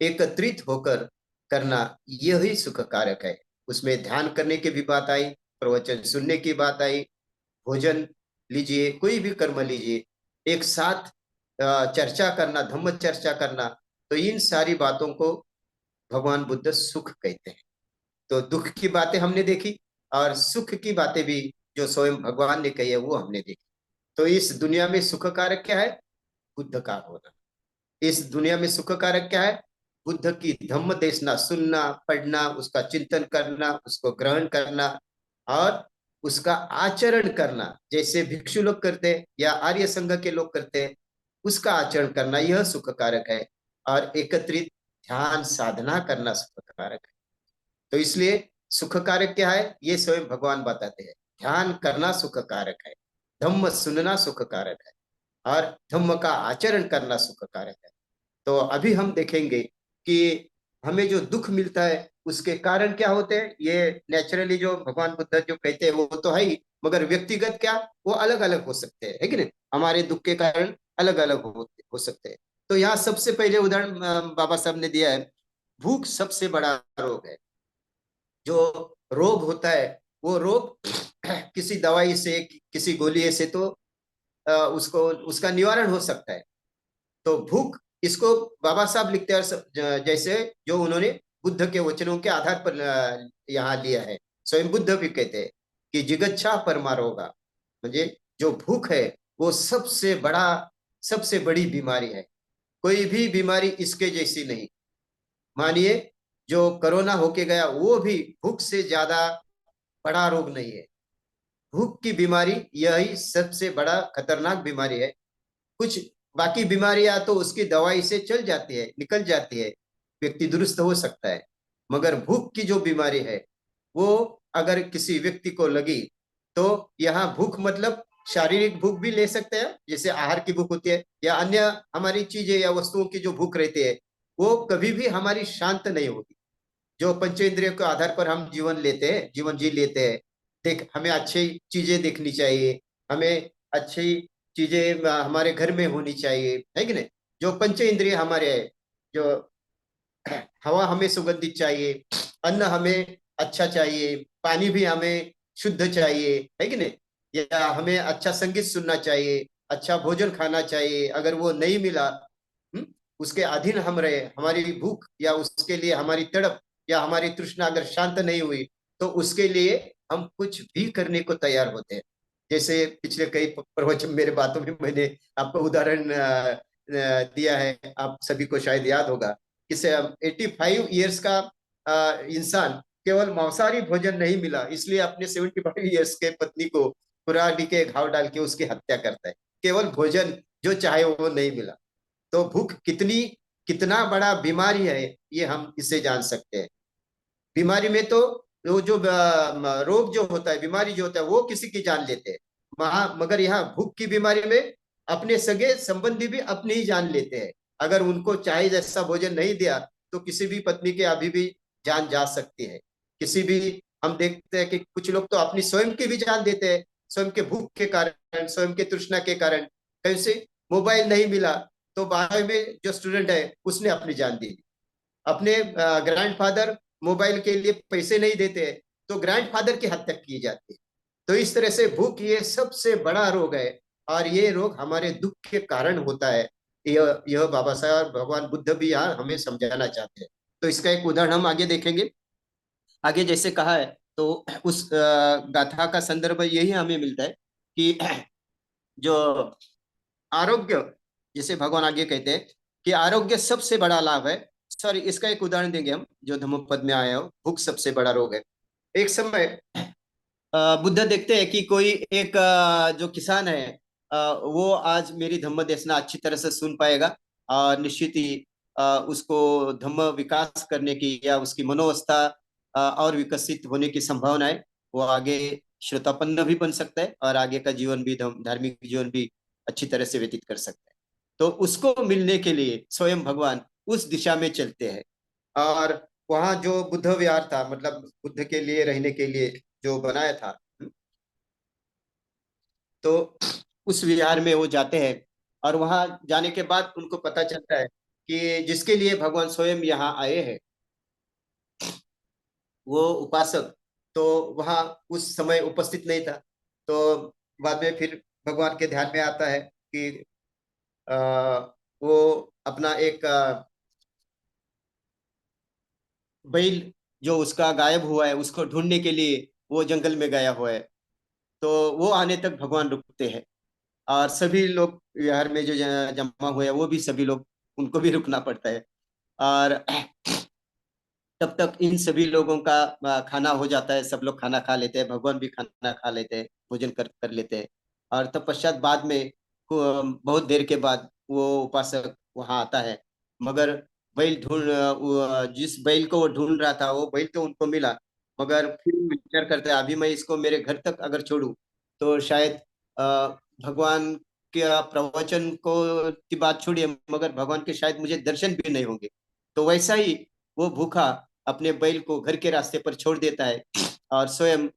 A: एकत्रित होकर करना, यही सुख कारक है। उसमें ध्यान करने की भी बात आई, प्रवचन सुनने की बात आई, भोजन लीजिए, कोई भी कर्म लीजिए, एक साथ चर्चा करना, धम्म चर्चा करना, तो इन सारी बातों को भगवान बुद्ध सुख कहते हैं। तो दुख की बातें हमने देखी और सुख की बातें भी जो स्वयं भगवान ने कही है वो हमने देखी। तो इस दुनिया में सुख कारक क्या है? बुद्ध का होना। इस दुनिया में सुख कारक क्या है? बुद्ध की धम्म देशना सुनना, पढ़ना, उसका चिंतन करना, उसको ग्रहण करना और उसका आचरण करना, जैसे भिक्षु लोग करते हैं या आर्य संघ के लोग करते हैं, उसका आचरण करना, यह सुख कारक है। और एकत्रित ध्यान साधना करना सुख कारक है। तो इसलिए सुख कारक क्या है ये स्वयं भगवान बताते हैं। ध्यान करना सुख कारक है, धम्म सुनना सुख कारक है, और धम्म का आचरण करना सुख कारक है। तो अभी हम देखेंगे कि हमें जो दुख मिलता है उसके कारण क्या होते हैं। ये नेचुरली जो भगवान बुद्ध जो कहते हैं वो तो है ही, मगर व्यक्तिगत क्या, वो अलग अलग हो सकते हैं, है कि नहीं? हमारे दुख के कारण अलग अलग हो सकते हैं। तो यहाँ सबसे पहले उदाहरण बाबा साहब ने दिया है, भूख सबसे बड़ा रोग है। जो रोग होता है वो रोग किसी दवाई से, किसी गोली से तो उसको, उसका निवारण हो सकता है। तो भूख, इसको बाबा साहब लिखते हैं जैसे जो उन्होंने बुद्ध के वचनों के आधार पर यहाँ लिया है। स्वयं बुद्ध भी कहते हैं कि जिगच्छा परमारोगा, म्हणजे जो भूख है वो सबसे बड़ा, सबसे बड़ी बीमारी है। कोई भी बीमारी इसके जैसी नहीं। मानिए जो कोरोना होके गया वो भी भूख से ज्यादा बड़ा रोग नहीं है। भूख की बीमारी यही सबसे बड़ा खतरनाक बीमारी है। कुछ बाकी बीमारियां तो उसकी दवाई से चल जाती है, निकल जाती है, व्यक्ति दुरुस्त हो सकता है। मगर भूख की जो बीमारी है वो अगर किसी व्यक्ति को लगी, तो यहाँ भूख मतलब शारीरिक भूख भी ले सकते हैं, जैसे आहार की भूख होती है, या अन्य हमारी चीजें या वस्तुओं की जो भूख रहती है, वो कभी भी हमारी शांत नहीं होगी। जो पंचेंद्रियों के आधार पर हम जीवन लेते हैं, जीवन जी लेते हैं। देख, हमें अच्छी चीजें देखनी चाहिए, हमें अच्छी चीजें हमारे घर में होनी चाहिए, है कि नहीं? जो पंच इंद्रिय हमारे है, जो हवा हमें सुगंधित चाहिए, अन्न हमें अच्छा चाहिए, पानी भी हमें शुद्ध चाहिए, है कि नहीं? या हमें अच्छा संगीत सुनना चाहिए, अच्छा भोजन खाना चाहिए। अगर वो नहीं मिला, हम्म, उसके अधीन हम रहे, हमारी भूख या उसके लिए हमारी तड़प या हमारी तृष्णा अगर शांत नहीं हुई, तो उसके लिए हम कुछ भी करने को तैयार होते हैं। जैसे पिछले कई प्रवचन मेरे बातों में मैंने आपको उदाहरण दिया है, आप सभी को शायद याद होगा कि 85 ईयर्स का इंसान केवल मांसाहारी भोजन नहीं मिला इसलिए अपने 75 ईयर्स के पत्नी को कुराडी के घाव डाल के उसकी हत्या करता है। केवल भोजन जो चाहे वो नहीं मिला। तो भूख कितनी कितना बड़ा बीमारी है, ये हम इससे जान सकते हैं। बीमारी में तो वो जो रोग जो होता है, बीमारी जो होता है, वो किसी की जान लेते हैं। मगर यहाँ भूख की बीमारी में अपने सगे संबंधी भी अपनी ही जान लेते हैं। अगर उनको चाहे जैसा भोजन नहीं दिया, तो किसी भी पत्नी के अभी भी जान जा सकती है। किसी भी, हम देखते हैं कि कुछ लोग तो अपनी स्वयं की भी जान देते हैं, स्वयं के भूख के कारण, स्वयं के तृष्णा के कारण। कैसे? मोबाइल नहीं मिला तो 12वीं में जो स्टूडेंट है उसने अपनी जान दी। अपने ग्रैंडफादर मोबाइल के लिए पैसे नहीं देते, तो ग्रैंडफादर की हत्या की जाती है। तो इस तरह से भूख ये सबसे बड़ा रोग है, और ये रोग हमारे दुख के कारण होता है। यह बाबा साहब और भगवान बुद्ध भी यहाँ हमें समझाना चाहते हैं। तो इसका एक उदाहरण हम आगे देखेंगे। आगे जैसे कहा है, तो उस गाथा का संदर्भ यही हमें मिलता है कि जो आरोग्य, जैसे भगवान आगे कहते हैं कि आरोग्य सबसे बड़ा लाभ है। सॉरी, इसका एक उदाहरण देंगे हम जो धम्मपद में आया हो। भूख सबसे बड़ा रोग है। एक समय बुद्ध देखते हैं कि कोई एक जो किसान है, वो आज मेरी धम्म देशना अच्छी तरह से सुन पाएगा, और निश्चित ही उसको धम्म विकास करने की या उसकी मनोवस्था और विकसित होने की संभावना है। वो आगे श्रोतापन्न भी बन सकता है और आगे का जीवन भी, धार्मिक जीवन भी अच्छी तरह से व्यतीत कर सकता है। तो उसको मिलने के लिए स्वयं भगवान उस दिशा में चलते हैं। और वहाँ जो बुद्ध विहार था, मतलब बुद्ध के लिए रहने के लिए जो बनाया था, तो उस विहार में वो जाते हैं। और वहां जाने के बाद उनको पता चलता है कि जिसके लिए भगवान स्वयं यहाँ आए हैं, वो उपासक तो वहां उस समय उपस्थित नहीं था। तो बाद में फिर भगवान के ध्यान में आता है कि आ, वो अपना एक बैल जो उसका गायब हुआ है उसको ढूंढने के लिए वो जंगल में गया हुआ है। तो वो आने तक भगवान रुकते हैं, और सभी लोग विहार में जो जमा हुए हैं वो भी सभी लोग, उनको भी रुकना पड़ता है। और तब तक इन सभी लोगों का खाना हो जाता है, सब लोग खाना खा लेते हैं, भगवान भी खाना खा लेते हैं, भोजन कर कर लेते हैं। और तत्पश्चात बाद में बहुत देर के बाद वो उपासक वहां आता है। मगर बैल जिस बैल को वो ढूंढ रहा था, वो बैल तो उनको मिला, मगर फिर विचार करता है अभी मैं इसको मेरे घर तक अगर छोड़ू, तो शायद भगवान के प्रवचन को की बात छोड़िए, मगर भगवान के शायद मुझे दर्शन भी नहीं होंगे। तो वैसा ही वो भूखा अपने बैल को घर के रास्ते पर छोड़ देता है, और स्वयं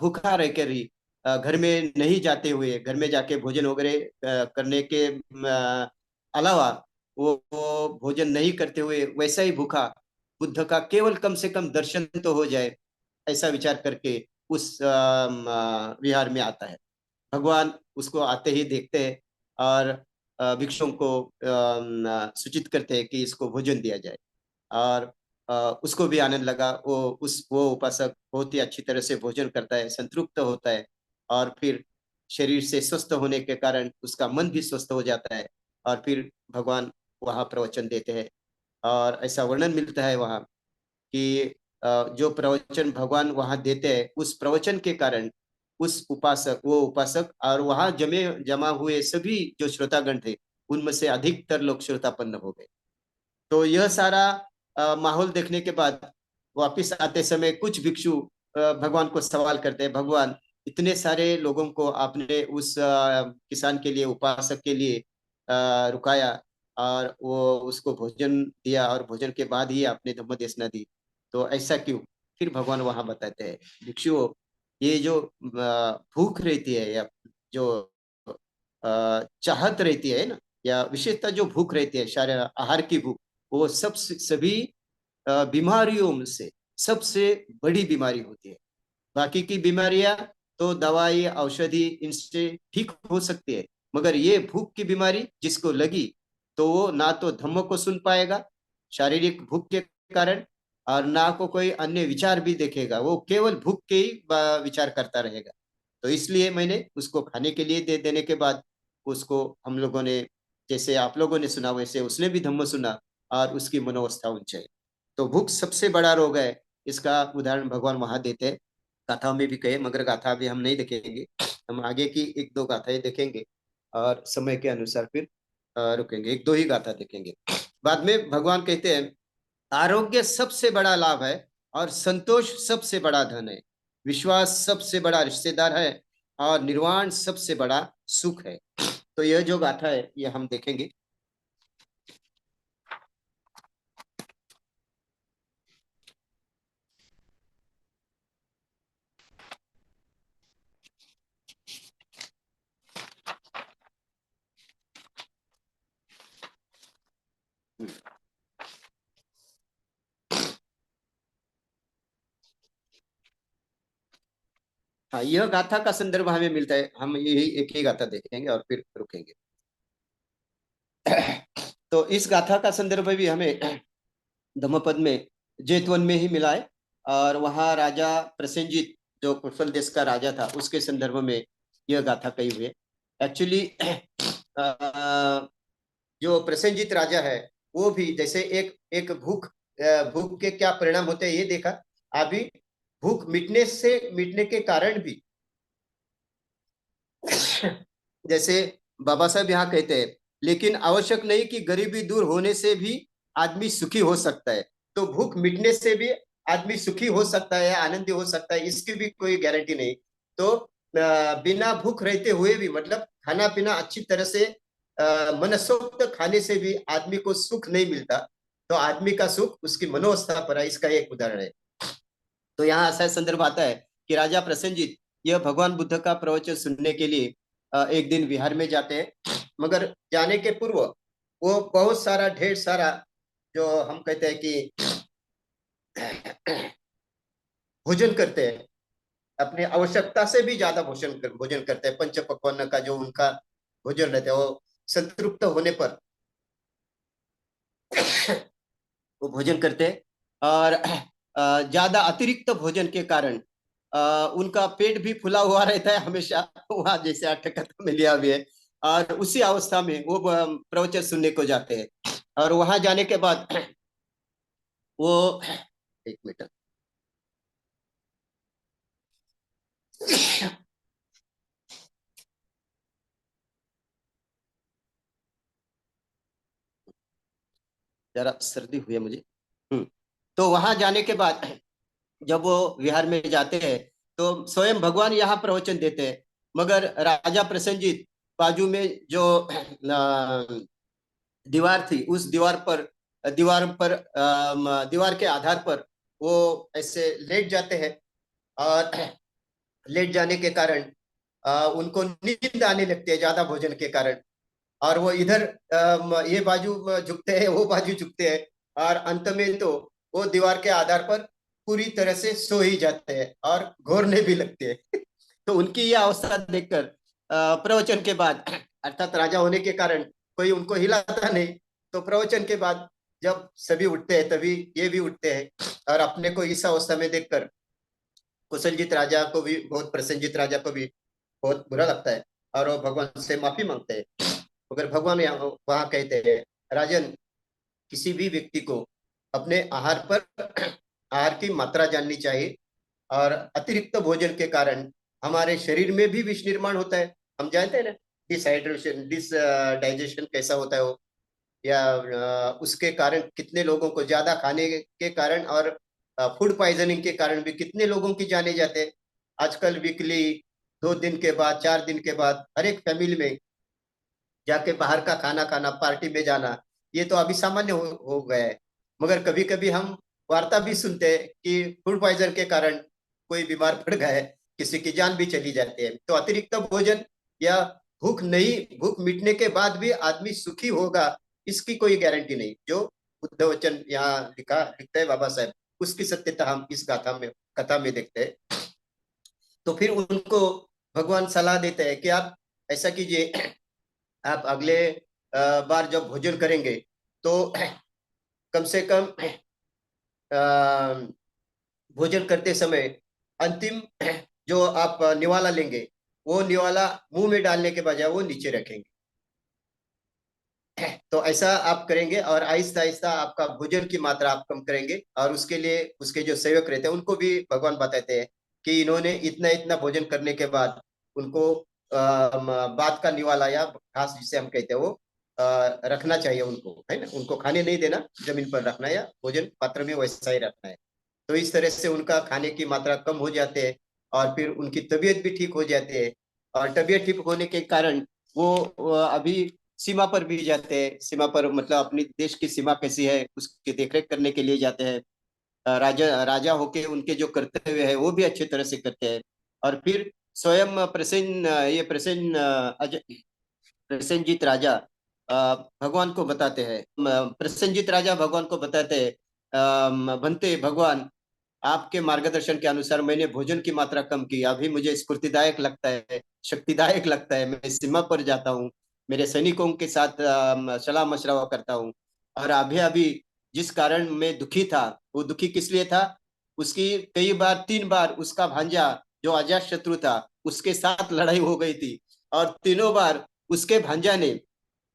A: भूखा रहकर ही घर में नहीं जाते हुए, घर में जाके भोजन वगैरह करने के अलावा वो भोजन नहीं करते हुए वैसा ही भूखा बुद्ध का केवल कम से कम दर्शन तो हो जाए, ऐसा विचार करके उस विहार में आता है। भगवान उसको आते ही देखते हैं, और भिक्षुओं को सूचित करते हैं कि इसको भोजन दिया जाए। और उसको भी आनंद लगा। वो उपासक बहुत ही अच्छी तरह से भोजन करता है, संतृप्त होता है, और फिर शरीर से स्वस्थ होने के कारण उसका मन भी स्वस्थ हो जाता है। और फिर भगवान वहाँ प्रवचन देते हैं। और ऐसा वर्णन मिलता है वहाँ कि जो प्रवचन भगवान वहाँ देते हैं, उस प्रवचन के कारण उस उपासक, वो उपासक और वहाँ जमा हुए सभी जो श्रोतागण थे, उनमें से अधिकतर लोग श्रोतापन्न हो गए। तो यह सारा माहौल देखने के बाद वापिस आते समय कुछ भिक्षु भगवान को सवाल करते हैं, भगवान इतने सारे लोगों को आपने उस किसान के लिए, उपासक के लिए रुकाया, और वो उसको भोजन दिया और भोजन के बाद ही आपने धम्म देशना दी, तो ऐसा क्यों? फिर भगवान वहां बताते हैं, भिक्षुओं, ये जो भूख रहती है, या जो चाहत रहती है ना, या विशेषता जो भूख रहती है, शारीरिक आहार की भूख, वो सब सभी बीमारियों में से सबसे बड़ी बीमारी होती है। बाकी की बीमारियां तो दवाई औषधि इनसे ठीक हो सकती है, मगर ये भूख की बीमारी जिसको लगी, तो वो ना तो धम्म को सुन पाएगा शारीरिक भूख के कारण, और ना को कोई अन्य विचार भी देखेगा, वो केवल भूख के ही विचार करता रहेगा। तो इसलिए मैंने उसको खाने के लिए दे देने के बाद, उसको हम लोगों ने, जैसे आप लोगों ने सुना वैसे उसने भी धम्म सुना, और उसकी मनोवस्था ऊंचाई। तो भूख सबसे बड़ा रोग है, इसका उदाहरण भगवान वहां देते हैं, गाथाओं में भी कहे, मगर गाथा अभी हम नहीं देखेंगे, हम आगे की एक दो गाथाएं देखेंगे, और समय के अनुसार फिर रुकेंगे, एक दो ही गाथा देखेंगे। बाद में भगवान कहते हैं, आरोग्य सबसे बड़ा लाभ है, और संतोष सबसे बड़ा धन है, विश्वास सबसे बड़ा रिश्तेदार है, और निर्वाण सबसे बड़ा सुख है। तो यह जो गाथा है ये हम देखेंगे। हाँ, यह गाथा का संदर्भ हमें मिलता है, हम यही एक ही गाथा देखेंगे और फिर रुकेंगे। तो इस गाथा का संदर्भ भी हमें धम्मपद में, जेतवन में ही मिला है, और वहाँ राजा प्रसेनजीत, जो कुशल देश का राजा था, उसके संदर्भ में यह गाथा कही हुई है। एक्चुअली जो प्रसेनजीत राजा है, वो भी जैसे एक एक भूख के क्या परिणाम होते हैं ये देखा। अभी भूख मिटने के कारण भी, जैसे बाबा साहब यहाँ कहते हैं, लेकिन आवश्यक नहीं कि गरीबी दूर होने से भी आदमी सुखी हो सकता है। तो भूख मिटने से भी आदमी सुखी हो सकता है, आनंदी हो सकता है, इसकी भी कोई गारंटी नहीं। तो बिना भूख रहते हुए भी, मतलब खाना पीना अच्छी तरह से मनसोक्त खाने से भी आदमी को सुख नहीं मिलता। तो आदमी का सुख उसकी मनोवस्था पर है, इसका एक उदाहरण है। तो यहाँ ऐसा संदर्भ आता है कि राजा प्रसेनजीत यह भगवान बुद्ध का प्रवचन सुनने के लिए एक दिन बिहार में जाते हैं, मगर जाने के पूर्व वो बहुत सारा, ढेर सारा, जो हम कहते हैं कि भोजन करते हैं, अपनी आवश्यकता से भी ज्यादा भोजन करते हैं। पंच पकवान का जो उनका भोजन रहता है, वो संतृप्त होने पर वो भोजन करते हैं, और ज्यादा अतिरिक्त भोजन के कारण उनका पेट भी फुला हुआ रहता है हमेशा, वहां जैसे आठ कथा में लिया भी है। और उसी अवस्था में वो प्रवचन सुनने को जाते हैं, और वहां जाने के बाद वो, एक मिनट, जरा सर्दी हुई है मुझे। तो वहां जाने के बाद जब वो विहार में जाते हैं, तो स्वयं भगवान यहाँ प्रवचन देते हैं, मगर राजा प्रसेनजीत बाजू में जो दीवार थी, उस दीवार के आधार पर वो ऐसे लेट जाते हैं, और लेट जाने के कारण उनको नींद आने लगती है ज्यादा भोजन के कारण। और वो इधर ये बाजू झुकते हैं, वो बाजू झुकते हैं, और अंत में तो वो दीवार के आधार पर पूरी तरह से सो ही जाते हैं, और घोरने भी लगते हैं। तो उनकी ये अवस्था देखकर प्रवचन के बाद, अर्थात राजा होने के कारण कोई उनको हिलाता नहीं, तो प्रवचन के बाद जब सभी उठते हैं, तभी ये भी उठते हैं, और अपने को इस अवस्था में देखकर कुशलजीत राजा को भी, बहुत प्रसन्नजीत राजा को भी बहुत बुरा लगता है, और वो भगवान से माफी मांगते हैं। मगर भगवान वहां कहते हैं, राजन, किसी भी व्यक्ति को अपने आहार पर आहार की मात्रा जाननी चाहिए, और अतिरिक्त भोजन के कारण हमारे शरीर में भी विष निर्माण होता है। हम जानते हैं ना, डिसहाइड्रेशन, डिस डाइजेशन कैसा होता है वो, या उसके कारण कितने लोगों को ज्यादा खाने के कारण, और फूड पॉइजनिंग के कारण भी कितने लोगों की जाने जाते हैं। आजकल वीकली, 2 दिन के बाद, 4 दिन के बाद, हर एक फैमिली में जाके बाहर का खाना खाना, पार्टी में जाना, ये तो अभी सामान्य हो गया है। मगर कभी कभी हम वार्ता भी सुनते हैं कि फूड पॉइजन के कारण कोई बीमार पड़ गया है, किसी की जान भी चली जाती है। तो अतिरिक्त भोजन या भूख मिटने के बाद भी आदमी सुखी होगा, इसकी कोई गारंटी नहीं। जो बुद्ध वचन यहाँ लिखते हैं बाबा साहेब, उसकी सत्यता हम इस कथा में देखते हैं। तो फिर उनको भगवान सलाह देते हैं कि आप ऐसा कीजिए, आप अगले बार जब भोजन करेंगे तो कम से कम भोजन करते समय अंतिम जो आप निवाला लेंगे, वो निवाला मुंह में डालने के बजाय वो नीचे रखेंगे। तो ऐसा आप करेंगे और आहिस्ता आहिस्ता आपका भोजन की मात्रा आप कम करेंगे। और उसके लिए उसके जो सेवक रहते हैं उनको भी भगवान बताते हैं कि इन्होंने इतना इतना भोजन करने के बाद उनको बात का निवाला या घास जिसे हम कहते हैं वो रखना चाहिए उनको, है ना। उनको खाने नहीं देना, जमीन पर रखना या भोजन पात्र में वैसा ही रखना है। तो इस तरह से उनका खाने की मात्रा कम हो जाते हैं और फिर उनकी तबीयत भी ठीक हो जाती है। और तबीयत ठीक होने के कारण वो अभी सीमा पर भी जाते हैं। सीमा पर मतलब अपनी देश की सीमा कैसी है उसकी देखरेख करने के लिए जाते हैं। राजा राजा होके उनके जो कर्तव्य है वो भी अच्छी तरह से करते हैं। और फिर स्वयं प्रसेनजीत राजा भगवान को बताते हैं। प्रसेनजीत राजा भगवान को बताते हैं, बनते भगवान, आपके मार्गदर्शन के अनुसार मैंने भोजन की मात्रा कम की, अभी मुझे स्फूर्तिदायक लगता है, शक्तिदायक लगता है। मैं सीमा पर जाता हूँ, मेरे सैनिकों के साथ सलाह मशवरा करता हूँ। और अभी अभी जिस कारण मैं दुखी था, वो दुखी किस लिए था, उसकी कई बार 3 बार उसका भांजा जो अजात शत्रु था उसके साथ लड़ाई हो गई थी। और तीनों बार उसके भांजा ने,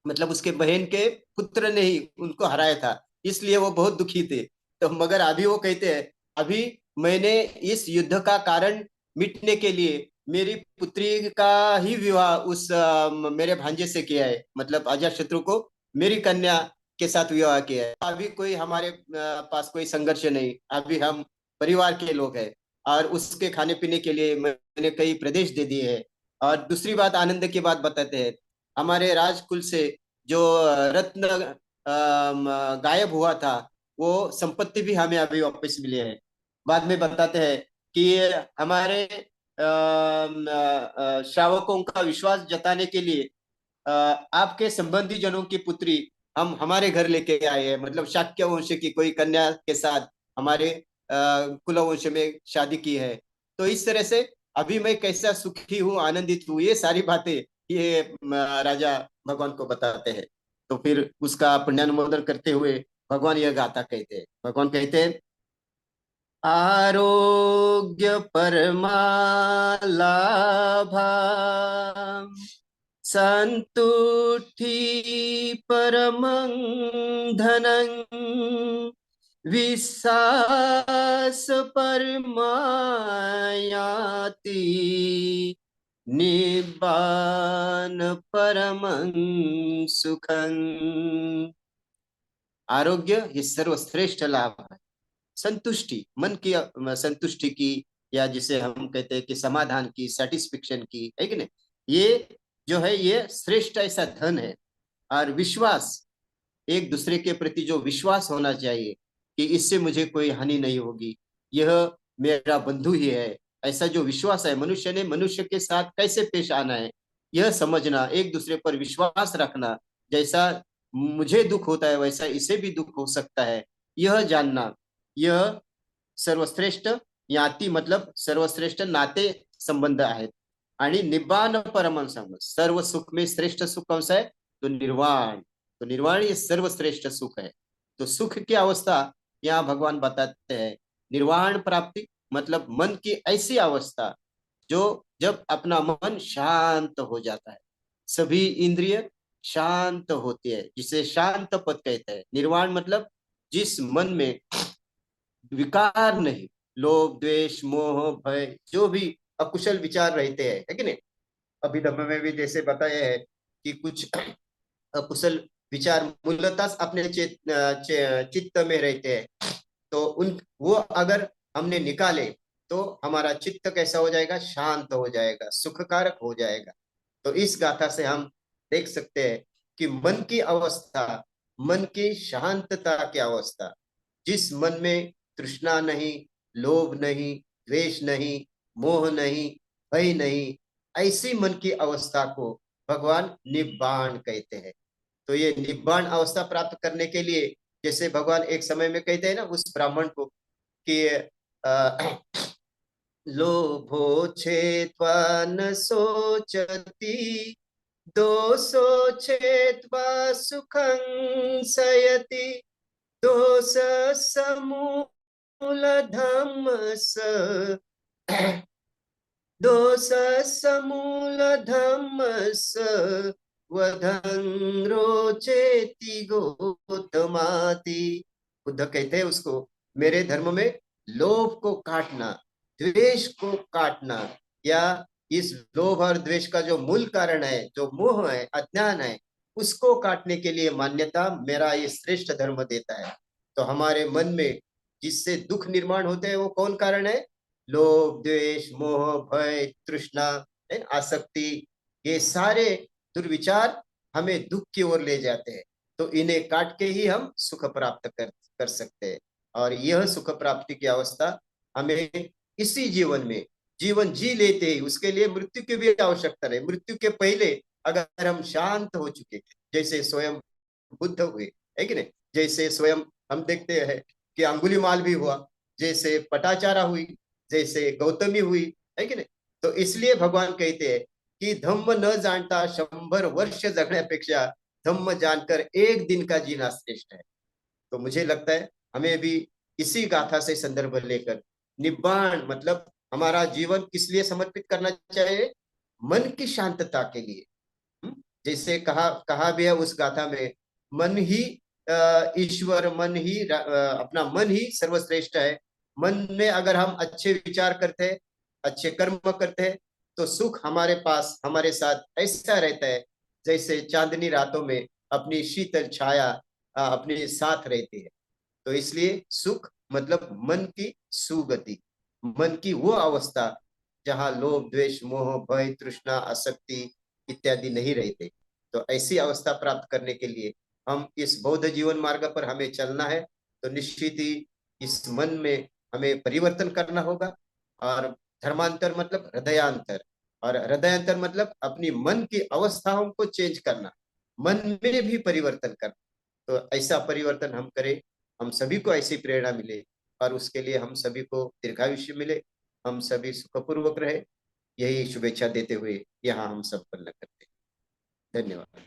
A: मतलब उसके बहन के पुत्र ने ही उनको हराया था, इसलिए वो बहुत दुखी थे। तो मगर अभी वो कहते हैं, अभी मैंने इस युद्ध का कारण मिटने के लिए मेरी पुत्री का ही विवाह उस मेरे भांजे से किया है, मतलब अजात शत्रु को मेरी कन्या के साथ विवाह किया है। अभी कोई हमारे पास कोई संघर्ष नहीं, अभी हम परिवार के लोग हैं। और उसके खाने पीने के लिए मैंने कई प्रदेश दे दिए हैं। और दूसरी बात, आनंद की बात बताते हैं, हमारे राजकुल से जो रत्न गायब हुआ था, वो संपत्ति भी हमें अभी वापस मिले हैं। बाद में बताते हैं कि हमारे श्रावकों का विश्वास जताने के लिए आपके संबंधी जनों की पुत्री हम हमारे घर लेके आए हैं, मतलब शाक्य वंश की कोई कन्या के साथ हमारे कुल वंश में शादी की है। तो इस तरह से अभी मैं कैसा सुखी हूँ, आनंदित हूँ, ये सारी बातें ये राजा भगवान को बताते हैं। तो फिर उसका पुण्यानुमोदन करते हुए भगवान यह गाथा कहते हैं। भगवान कहते हैं, आरोग्य परमालाभा संतुष्टि परमं धनं विश्वास परमायाति निब्बान परमं सुखं। आरोग्य ये सर्वश्रेष्ठ लाभ है। संतुष्टि, मन की संतुष्टि की, या जिसे हम कहते हैं कि समाधान की, सेटिस्फेक्शन की, है कि नहीं, ये जो है ये श्रेष्ठ ऐसा धन है। और विश्वास, एक दूसरे के प्रति जो विश्वास होना चाहिए कि इससे मुझे कोई हानि नहीं होगी, यह मेरा बंधु ही है, ऐसा जो विश्वास है, मनुष्य ने मनुष्य के साथ कैसे पेश आना है, यह समझना, एक दूसरे पर विश्वास रखना, जैसा मुझे दुख होता है वैसा इसे भी दुख हो सकता है, यह जानना, यह सर्वश्रेष्ठ याती, मतलब सर्वश्रेष्ठ नाते संबंध आहेत। आणि निब्बाण परम संबंध, सर्व सुख में श्रेष्ठ सुख कौन सा है, तो निर्वाण। तो निर्वाण ये सर्वश्रेष्ठ सुख है। तो सुख की अवस्था यहाँ भगवान बताते हैं, निर्वाण प्राप्ति मतलब मन की ऐसी अवस्था जो जब अपना मन शांत हो जाता है, सभी इंद्रिय शांत होती है, जिसे शांत पद कहते हैं। निर्वाण मतलब जिस मन में विकार नहीं, लोभ द्वेष मोह भय जो भी अकुशल विचार रहते हैं, है कि नहीं। अभिधम्म में भी जैसे बताया है कि कुछ अकुशल विचार मूलतः अपने चित्त में रहते हैं। तो उन वो अगर हमने निकाले तो हमारा चित्त कैसा हो जाएगा, शांत हो जाएगा, सुखकारक हो जाएगा। तो इस गाथा से हम देख सकते हैं कि मन की अवस्था, मन की शांतता की अवस्था, जिस मन में तृष्णा नहीं, लोभ नहीं, द्वेष नहीं, मोह नहीं, भय नहीं, ऐसी मन की अवस्था को भगवान निब्बाण कहते हैं। तो ये निब्बाण अवस्था प्राप्त करने के लिए, जैसे भगवान एक समय में कहते हैं ना उस ब्राह्मण को कि लोभो छेत्वा न सोचति, दोषो छेत्वा सुखं सयति, दोष समूल धम्मस, दोष समूल धम्मस, वधं रोचेति गौतमाति। बुद्ध कहते हैं उसको, मेरे धर्म में लोभ को काटना, द्वेष को काटना, या इस लोभ और द्वेष का जो मूल कारण है, जो मोह है, अज्ञान है, उसको काटने के लिए मान्यता मेरा ये श्रेष्ठ धर्म देता है। तो हमारे मन में जिससे दुख निर्माण होते हैं वो कौन कारण है? लोभ, द्वेष, मोह, भय, तृष्णा, आसक्ति, ये सारे दुर्विचार हमें दुख की ओर ले जाते हैं। तो इन्हें काट के ही हम सुख प्राप्त कर सकते हैं। और यह सुख प्राप्ति की अवस्था हमें इसी जीवन में, जीवन जी लेते ही, उसके लिए मृत्यु की भी आवश्यकता है। मृत्यु के पहले अगर हम शांत हो चुके, जैसे स्वयं बुद्ध हुए, है कि नहीं, जैसे स्वयं हम देखते हैं कि अंगुलीमाल भी हुआ, जैसे पटाचारा हुई, जैसे गौतमी हुई, है कि नहीं। तो इसलिए भगवान कहते हैं कि धम्म न जानता 100 वर्ष जगण्यापेक्षा धम्म जानकर एक दिन का जीना श्रेष्ठ है। तो मुझे लगता है हमें भी इसी गाथा से संदर्भ लेकर निब्बाण मतलब हमारा जीवन किस लिए समर्पित करना चाहिए? मन की शांतता के लिए। जैसे कहा कहा भी है उस गाथा में, मन ही ईश्वर, मन ही अपना मन ही सर्वश्रेष्ठ है। मन में अगर हम अच्छे विचार करते हैं, अच्छे कर्म करते हैं, तो सुख हमारे पास, हमारे साथ ऐसा रहता है जैसे चांदनी रातों में अपनी शीतल छाया अपने साथ रहती है। तो इसलिए सुख मतलब मन की सुगति, मन की वो अवस्था जहाँ लोभ, द्वेष, मोह, भय, तृष्णा, आसक्ति इत्यादि नहीं रहते। तो ऐसी अवस्था प्राप्त करने के लिए हम इस बौद्ध जीवन मार्ग पर हमें चलना है। तो निश्चित ही इस मन में हमें परिवर्तन करना होगा। और धर्मांतर मतलब हृदयांतर, और हृदयांतर मतलब अपनी मन की अवस्थाओं को चेंज करना, मन में भी परिवर्तन करना। तो ऐसा परिवर्तन हम करें, हम सभी को ऐसी प्रेरणा मिले, और उसके लिए हम सभी को दीर्घायुष्य मिले, हम सभी सुखपूर्वक रहे, यही शुभेच्छा देते हुए यहाँ हम संपन्न करते हैं। धन्यवाद।